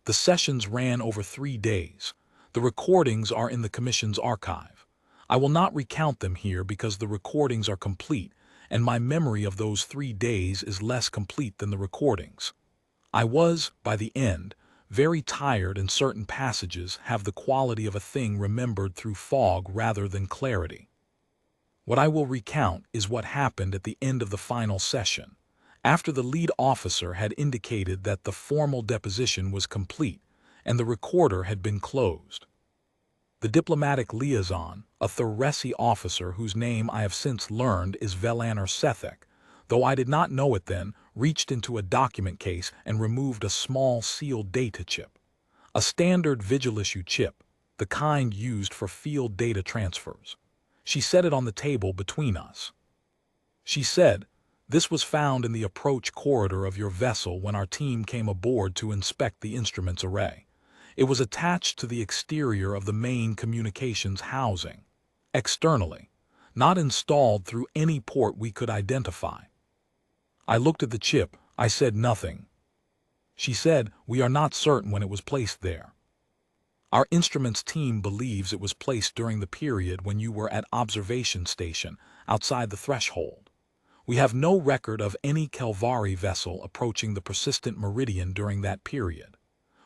The sessions ran over 3 days. The recordings are in the Commission's archive. I will not recount them here because the recordings are complete, and my memory of those 3 days is less complete than the recordings. I was, by the end, very tired, and certain passages have the quality of a thing remembered through fog rather than clarity. What I will recount is what happened at the end of the final session, after the lead officer had indicated that the formal deposition was complete and the recorder had been closed. The diplomatic liaison, a Theresi officer whose name I have since learned is Velaner Sethek, though I did not know it then, reached into a document case and removed a small sealed data chip. A standard Vigil-issue chip, the kind used for field data transfers. She set it on the table between us. She said, "This was found in the approach corridor of your vessel when our team came aboard to inspect the instruments array. It was attached to the exterior of the main communications housing, externally, not installed through any port we could identify." I looked at the chip. I said nothing. She said, "We are not certain when it was placed there. Our instruments team believes it was placed during the period when you were at observation station outside the threshold. We have no record of any Kelvari vessel approaching the persistent meridian during that period.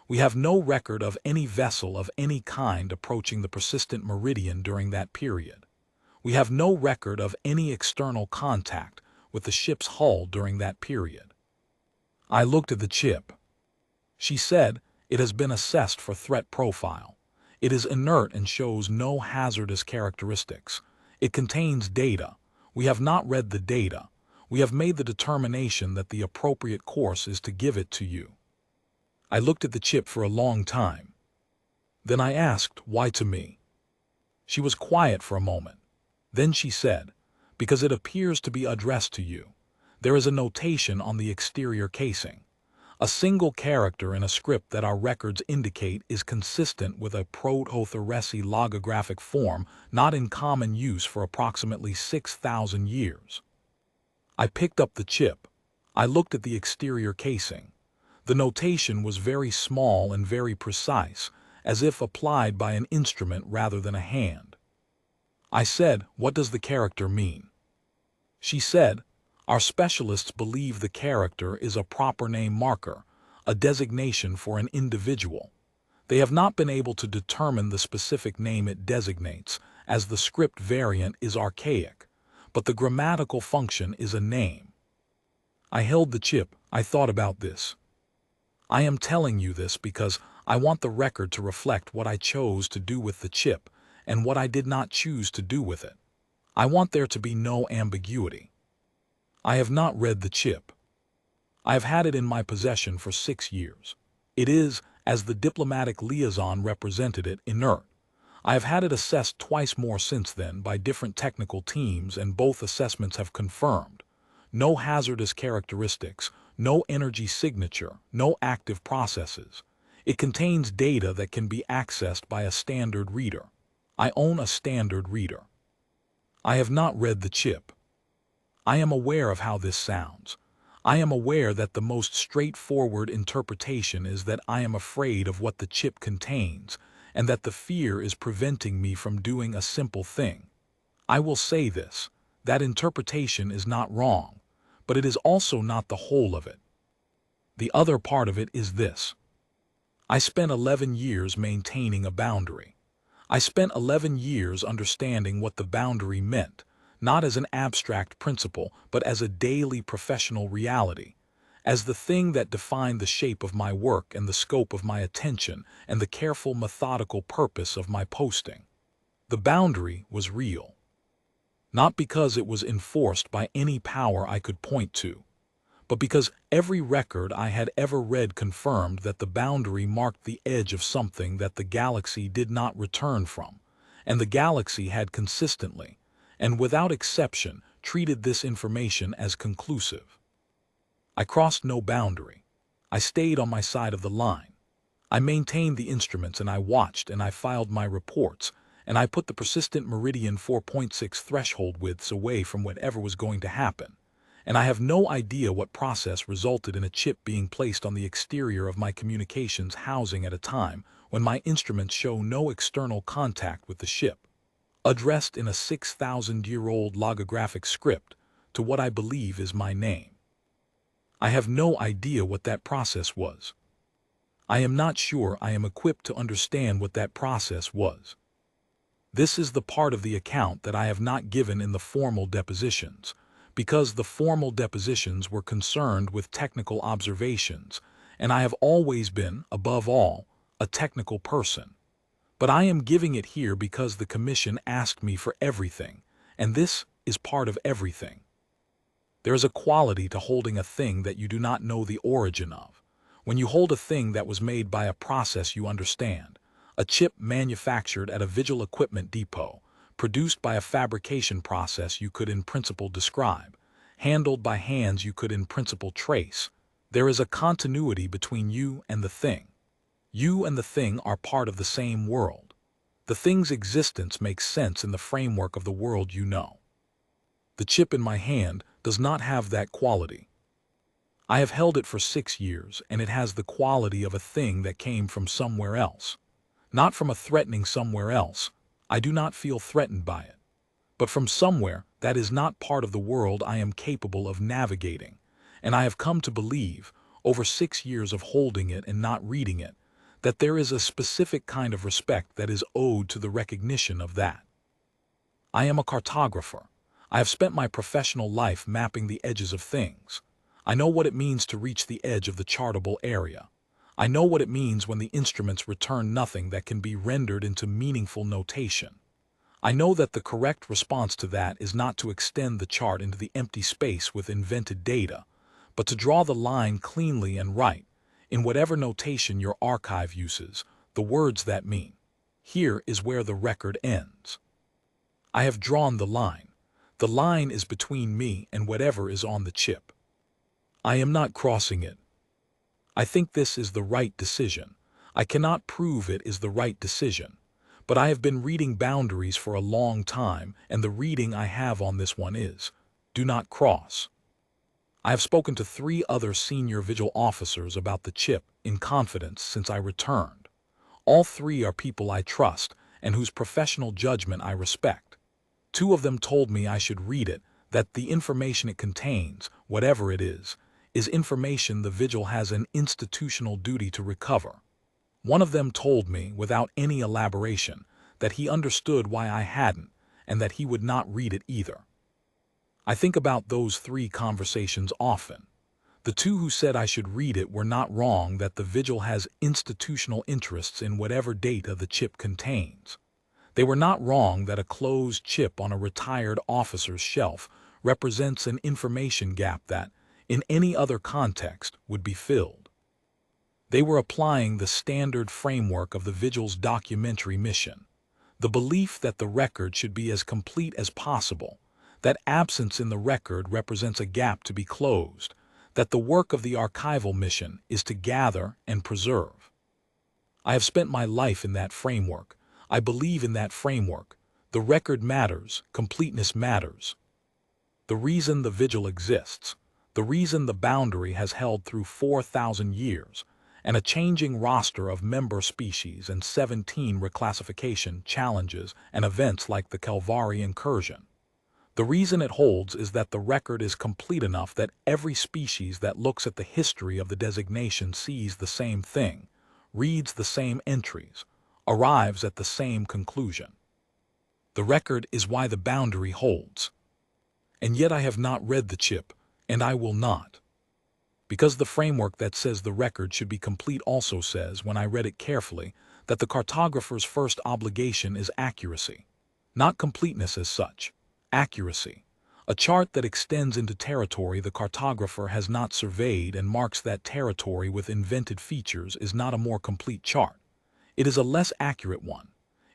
We have no record of any vessel of any kind approaching the persistent meridian during that period. We have no record of any external contact with the ship's hull during that period." I looked at the chip. She said, "It has been assessed for threat profile. It is inert and shows no hazardous characteristics. It contains data. We have not read the data. We have made the determination that the appropriate course is to give it to you." I looked at the chip for a long time. Then I asked, "Why to me?" She was quiet for a moment. Then she said, "Because it appears to be addressed to you. There is a notation on the exterior casing. A single character in a script that our records indicate is consistent with a Proto-Theresi logographic form not in common use for approximately 6,000 years." I picked up the chip. I looked at the exterior casing. The notation was very small and very precise, as if applied by an instrument rather than a hand. I said, "What does the character mean?" She said, "Our specialists believe the character is a proper name marker, a designation for an individual. They have not been able to determine the specific name it designates, as the script variant is archaic, but the grammatical function is a name." I held the chip. I thought about this. I am telling you this because I want the record to reflect what I chose to do with the chip and what I did not choose to do with it. I want there to be no ambiguity. I have not read the chip. I have had it in my possession for 6 years. It is, as the diplomatic liaison represented it, inert. I have had it assessed twice more since then by different technical teams, and both assessments have confirmed no hazardous characteristics, no energy signature, no active processes. It contains data that can be accessed by a standard reader. I own a standard reader. I have not read the chip. I am aware of how this sounds. I am aware that the most straightforward interpretation is that I am afraid of what the chip contains, and that the fear is preventing me from doing a simple thing. I will say this: that interpretation is not wrong, but it is also not the whole of it. The other part of it is this. I spent 11 years maintaining a boundary. I spent 11 years understanding what the boundary meant, not as an abstract principle, but as a daily professional reality, as the thing that defined the shape of my work and the scope of my attention and the careful, methodical purpose of my posting. The boundary was real. Not because it was enforced by any power I could point to, but because every record I had ever read confirmed that the boundary marked the edge of something that the galaxy did not return from, and the galaxy had consistently, and without exception, treated this information as conclusive. I crossed no boundary. I stayed on my side of the line. I maintained the instruments, and I watched, and I filed my reports, and I put the persistent meridian 4.6 threshold widths away from whatever was going to happen. And I have no idea what process resulted in a chip being placed on the exterior of my communications housing at a time when my instruments show no external contact with the ship, addressed in a 6,000-year-old logographic script to what I believe is my name. I have no idea what that process was. I am not sure I am equipped to understand what that process was. This is the part of the account that I have not given in the formal depositions, because the formal depositions were concerned with technical observations, and I have always been, above all, a technical person. But I am giving it here because the commission asked me for everything, and this is part of everything. There is a quality to holding a thing that you do not know the origin of. When you hold a thing that was made by a process you understand, a chip manufactured at a Vigil equipment depot, produced by a fabrication process you could in principle describe, handled by hands you could in principle trace, there is a continuity between you and the thing. You and the thing are part of the same world. The thing's existence makes sense in the framework of the world you know. The chip in my hand does not have that quality. I have held it for 6 years, and it has the quality of a thing that came from somewhere else. Not from a threatening somewhere else. I do not feel threatened by it. But from somewhere that is not part of the world I am capable of navigating, and I have come to believe, over 6 years of holding it and not reading it, that there is a specific kind of respect that is owed to the recognition of that. I am a cartographer. I have spent my professional life mapping the edges of things. I know what it means to reach the edge of the chartable area. I know what it means when the instruments return nothing that can be rendered into meaningful notation. I know that the correct response to that is not to extend the chart into the empty space with invented data, but to draw the line cleanly and right, in whatever notation your archive uses, the words that mean. Here is where the record ends. I have drawn the line. The line is between me and whatever is on the chip. I am not crossing it. I think this is the right decision. I cannot prove it is the right decision, but I have been reading boundaries for a long time, and the reading I have on this one is, do not cross. I have spoken to 3 other senior vigil officers about the chip in confidence since I returned. All 3 are people I trust and whose professional judgment I respect. 2 of them told me I should read it, that the information it contains, whatever it is information the vigil has an institutional duty to recover. One of them told me, without any elaboration, that he understood why I hadn't, and that he would not read it either. I think about those 3 conversations often. The 2 who said I should read it were not wrong that the vigil has institutional interests in whatever data the chip contains. They were not wrong that a closed chip on a retired officer's shelf represents an information gap that, in any other context, would be filled. They were applying the standard framework of the vigil's documentary mission, the belief that the record should be as complete as possible, that absence in the record represents a gap to be closed, that the work of the archival mission is to gather and preserve. I have spent my life in that framework. I believe in that framework. The record matters, completeness matters. The reason the vigil exists, the reason the boundary has held through 4,000 years, and a changing roster of member species and 17 reclassification challenges and events like the Calvary incursion. The reason it holds is that the record is complete enough that every species that looks at the history of the designation sees the same thing, reads the same entries, arrives at the same conclusion. The record is why the boundary holds. And yet I have not read the chip, and I will not. Because the framework that says the record should be complete also says, when I read it carefully, that the cartographer's first obligation is accuracy. Not completeness as such. Accuracy. A chart that extends into territory the cartographer has not surveyed and marks that territory with invented features is not a more complete chart. It is a less accurate one.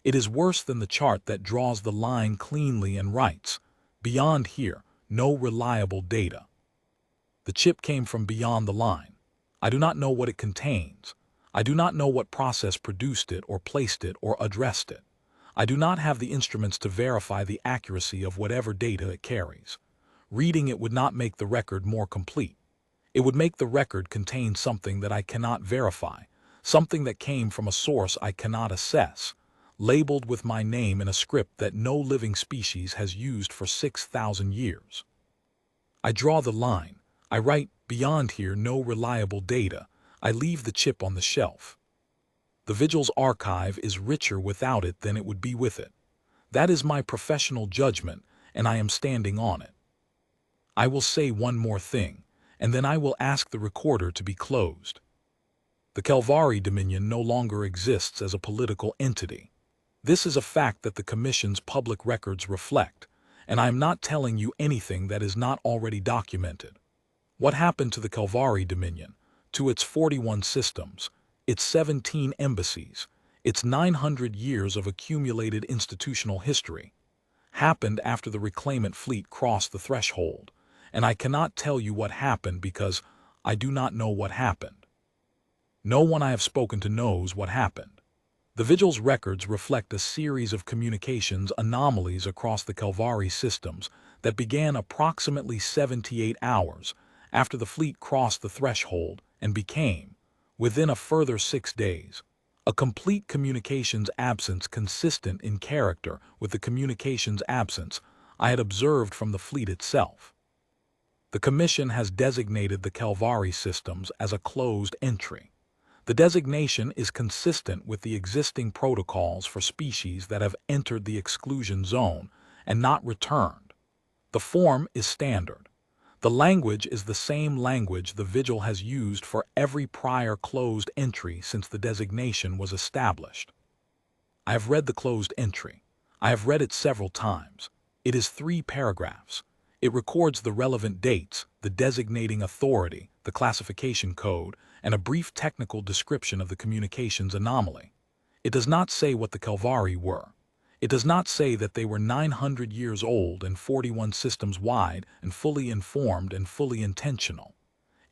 It is worse than the chart that draws the line cleanly and writes, "Beyond here, no reliable data." The chip came from beyond the line. I do not know what it contains. I do not know what process produced it or placed it or addressed it. I do not have the instruments to verify the accuracy of whatever data it carries. Reading it would not make the record more complete. It would make the record contain something that I cannot verify, something that came from a source I cannot assess, labeled with my name in a script that no living species has used for 6,000 years. I draw the line. I write, "Beyond here, no reliable data." I leave the chip on the shelf. The vigil's archive is richer without it than it would be with it. That is my professional judgment, and I am standing on it. I will say one more thing, and then I will ask the recorder to be closed. The Calvary Dominion no longer exists as a political entity. This is a fact that the Commission's public records reflect, and I am not telling you anything that is not already documented. What happened to the Calvary Dominion, to its 41 systems, its 17 embassies, its 900 years of accumulated institutional history, happened after the reclaimant fleet crossed the threshold, and I cannot tell you what happened because I do not know what happened. No one I have spoken to knows what happened. The vigil's records reflect a series of communications anomalies across the Calvary systems that began approximately 78 hours after the fleet crossed the threshold and became, within a further 6 days, a complete communications absence consistent in character with the communications absence I had observed from the fleet itself. The Commission has designated the Calvary systems as a closed entry. The designation is consistent with the existing protocols for species that have entered the exclusion zone and not returned. The form is standard. The language is the same language the vigil has used for every prior closed entry since the designation was established. I have read the closed entry. I have read it several times. It is 3 paragraphs. It records the relevant dates, the designating authority, the classification code, and a brief technical description of the communications anomaly. It does not say what the Calvary were. It does not say that they were 900 years old and 41 systems wide and fully informed and fully intentional.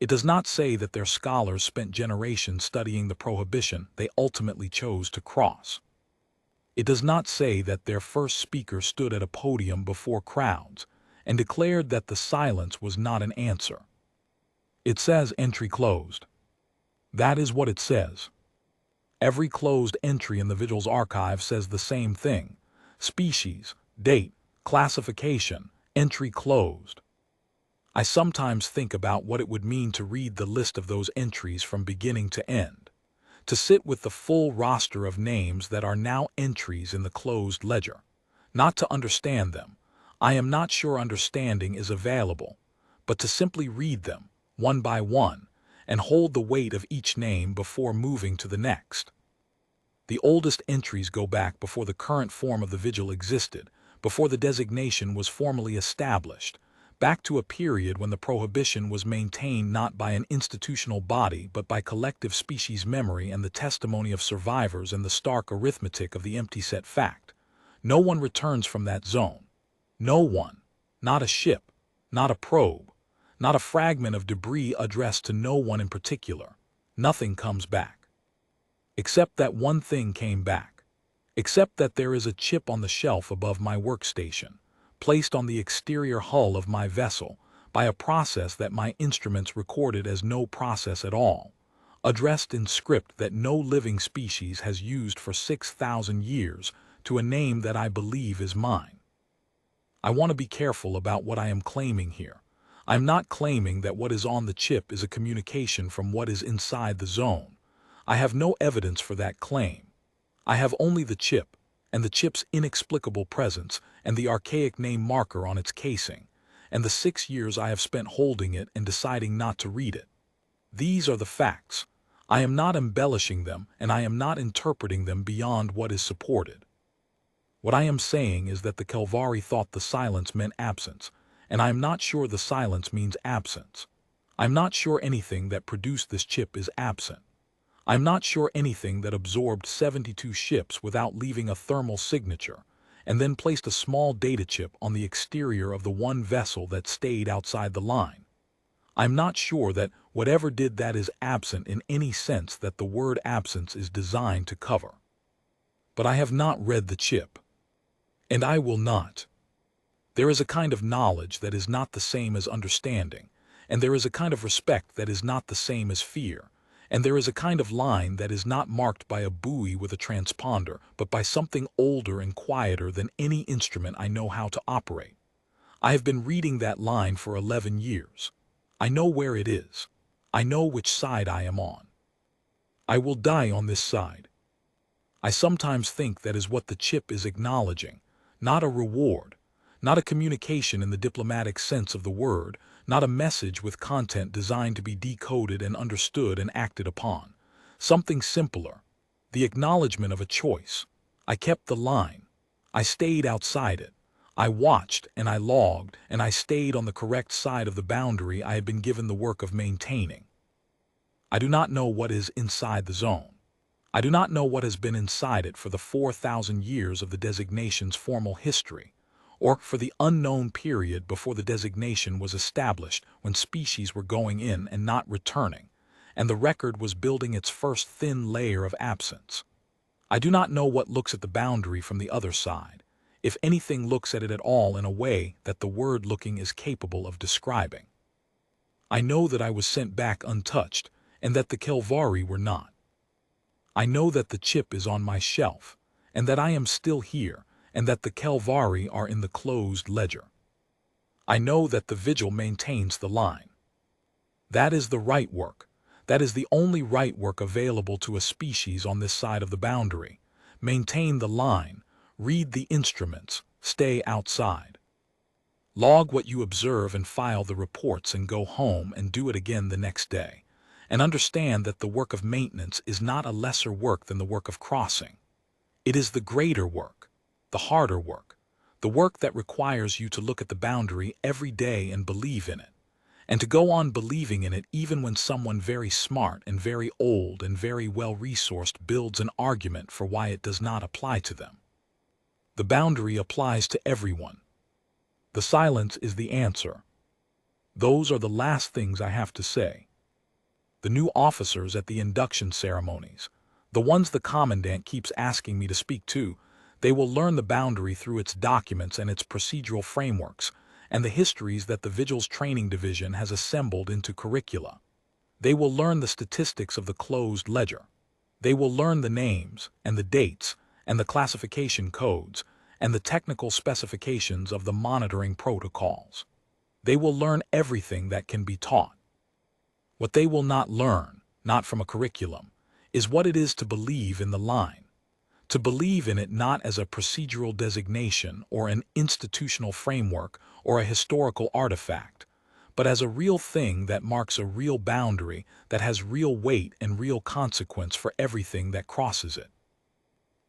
It does not say that their scholars spent generations studying the prohibition they ultimately chose to cross. It does not say that their first speaker stood at a podium before crowds and declared that the silence was not an answer. It says entry closed. That is what it says. Every closed entry in the Vigil's archive says the same thing. Species, date, classification, entry closed. I sometimes think about what it would mean to read the list of those entries from beginning to end, to sit with the full roster of names that are now entries in the closed ledger. Not to understand them, I am not sure understanding is available, but to simply read them, one by one, and hold the weight of each name before moving to the next. The oldest entries go back before the current form of the Vigil existed, before the designation was formally established, back to a period when the prohibition was maintained not by an institutional body but by collective species memory and the testimony of survivors and the stark arithmetic of the empty set fact. No one returns from that zone. No one. Not a ship. Not a probe. Not a fragment of debris addressed to no one in particular. Nothing comes back. Except that one thing came back. Except that there is a chip on the shelf above my workstation, placed on the exterior hull of my vessel by a process that my instruments recorded as no process at all, addressed in script that no living species has used for 6,000 years to a name that I believe is mine. I want to be careful about what I am claiming here. I'm not claiming that what is on the chip is a communication from what is inside the zone. I have no evidence for that claim. I have only the chip, and the chip's inexplicable presence, and the archaic name marker on its casing, and the 6 years I have spent holding it and deciding not to read it. These are the facts. I am not embellishing them, and I am not interpreting them beyond what is supported. What I am saying is that the Kelvari thought the silence meant absence, and I am not sure the silence means absence. I'm not sure anything that produced this chip is absent. I'm not sure anything that absorbed 72 ships without leaving a thermal signature, and then placed a small data chip on the exterior of the one vessel that stayed outside the line. I'm not sure that whatever did that is absent in any sense that the word absence is designed to cover. But I have not read the chip. And I will not. There is a kind of knowledge that is not the same as understanding, and there is a kind of respect that is not the same as fear. And there is a kind of line that is not marked by a buoy with a transponder, but by something older and quieter than any instrument I know how to operate. I have been reading that line for 11 years. I know where it is. I know which side I am on. I will die on this side. I sometimes think that is what the chip is acknowledging, not a reward, not a communication in the diplomatic sense of the word, not a message with content designed to be decoded and understood and acted upon. Something simpler, the acknowledgement of a choice. I kept the line. I stayed outside it. I watched and I logged and I stayed on the correct side of the boundary I had been given the work of maintaining. I do not know what is inside the zone. I do not know what has been inside it for the 4,000 years of the designation's formal history, or for the unknown period before the designation was established when species were going in and not returning, and the record was building its first thin layer of absence. I do not know what looks at the boundary from the other side, if anything looks at it at all in a way that the word looking is capable of describing. I know that I was sent back untouched, and that the Kelvari were not. I know that the chip is on my shelf, and that I am still here, and that the Kelvari are in the closed ledger. I know that the Vigil maintains the line. That is the right work. That is the only right work available to a species on this side of the boundary. Maintain the line, read the instruments, stay outside. Log what you observe and file the reports and go home and do it again the next day. And understand that the work of maintenance is not a lesser work than the work of crossing. It is the greater work, the harder work, the work that requires you to look at the boundary every day and believe in it, and to go on believing in it even when someone very smart and very old and very well-resourced builds an argument for why it does not apply to them. The boundary applies to everyone. The silence is the answer. Those are the last things I have to say. The new officers at the induction ceremonies, the ones the commandant keeps asking me to speak to, they will learn the boundary through its documents and its procedural frameworks, and the histories that the Vigil's training division has assembled into curricula. They will learn the statistics of the closed ledger. They will learn the names and the dates and the classification codes and the technical specifications of the monitoring protocols. They will learn everything that can be taught. What they will not learn, not from a curriculum, is what it is to believe in the line. To believe in it not as a procedural designation or an institutional framework or a historical artifact, but as a real thing that marks a real boundary that has real weight and real consequence for everything that crosses it.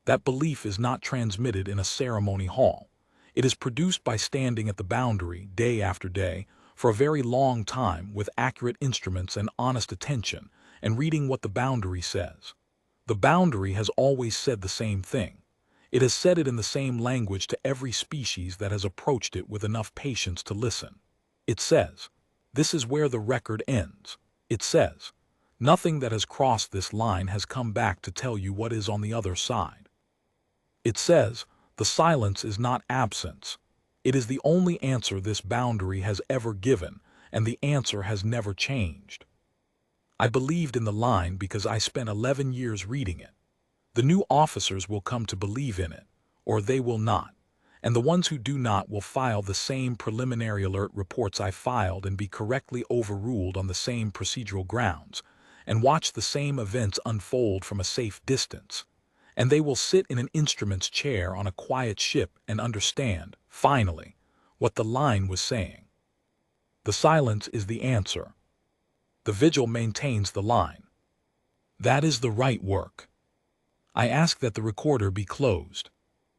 That belief is not transmitted in a ceremony hall. It is produced by standing at the boundary day after day for a very long time with accurate instruments and honest attention and reading what the boundary says. The boundary has always said the same thing. It has said it in the same language to every species that has approached it with enough patience to listen. It says, "This is where the record ends." It says, "Nothing that has crossed this line has come back to tell you what is on the other side." It says, "The silence is not absence. It is the only answer this boundary has ever given, and the answer has never changed." I believed in the line because I spent 11 years reading it. The new officers will come to believe in it, or they will not, and the ones who do not will file the same preliminary alert reports I filed and be correctly overruled on the same procedural grounds, and watch the same events unfold from a safe distance. And they will sit in an instrument's chair on a quiet ship and understand, finally, what the line was saying. The silence is the answer. The Vigil maintains the line. That is the right work. I ask that the recorder be closed.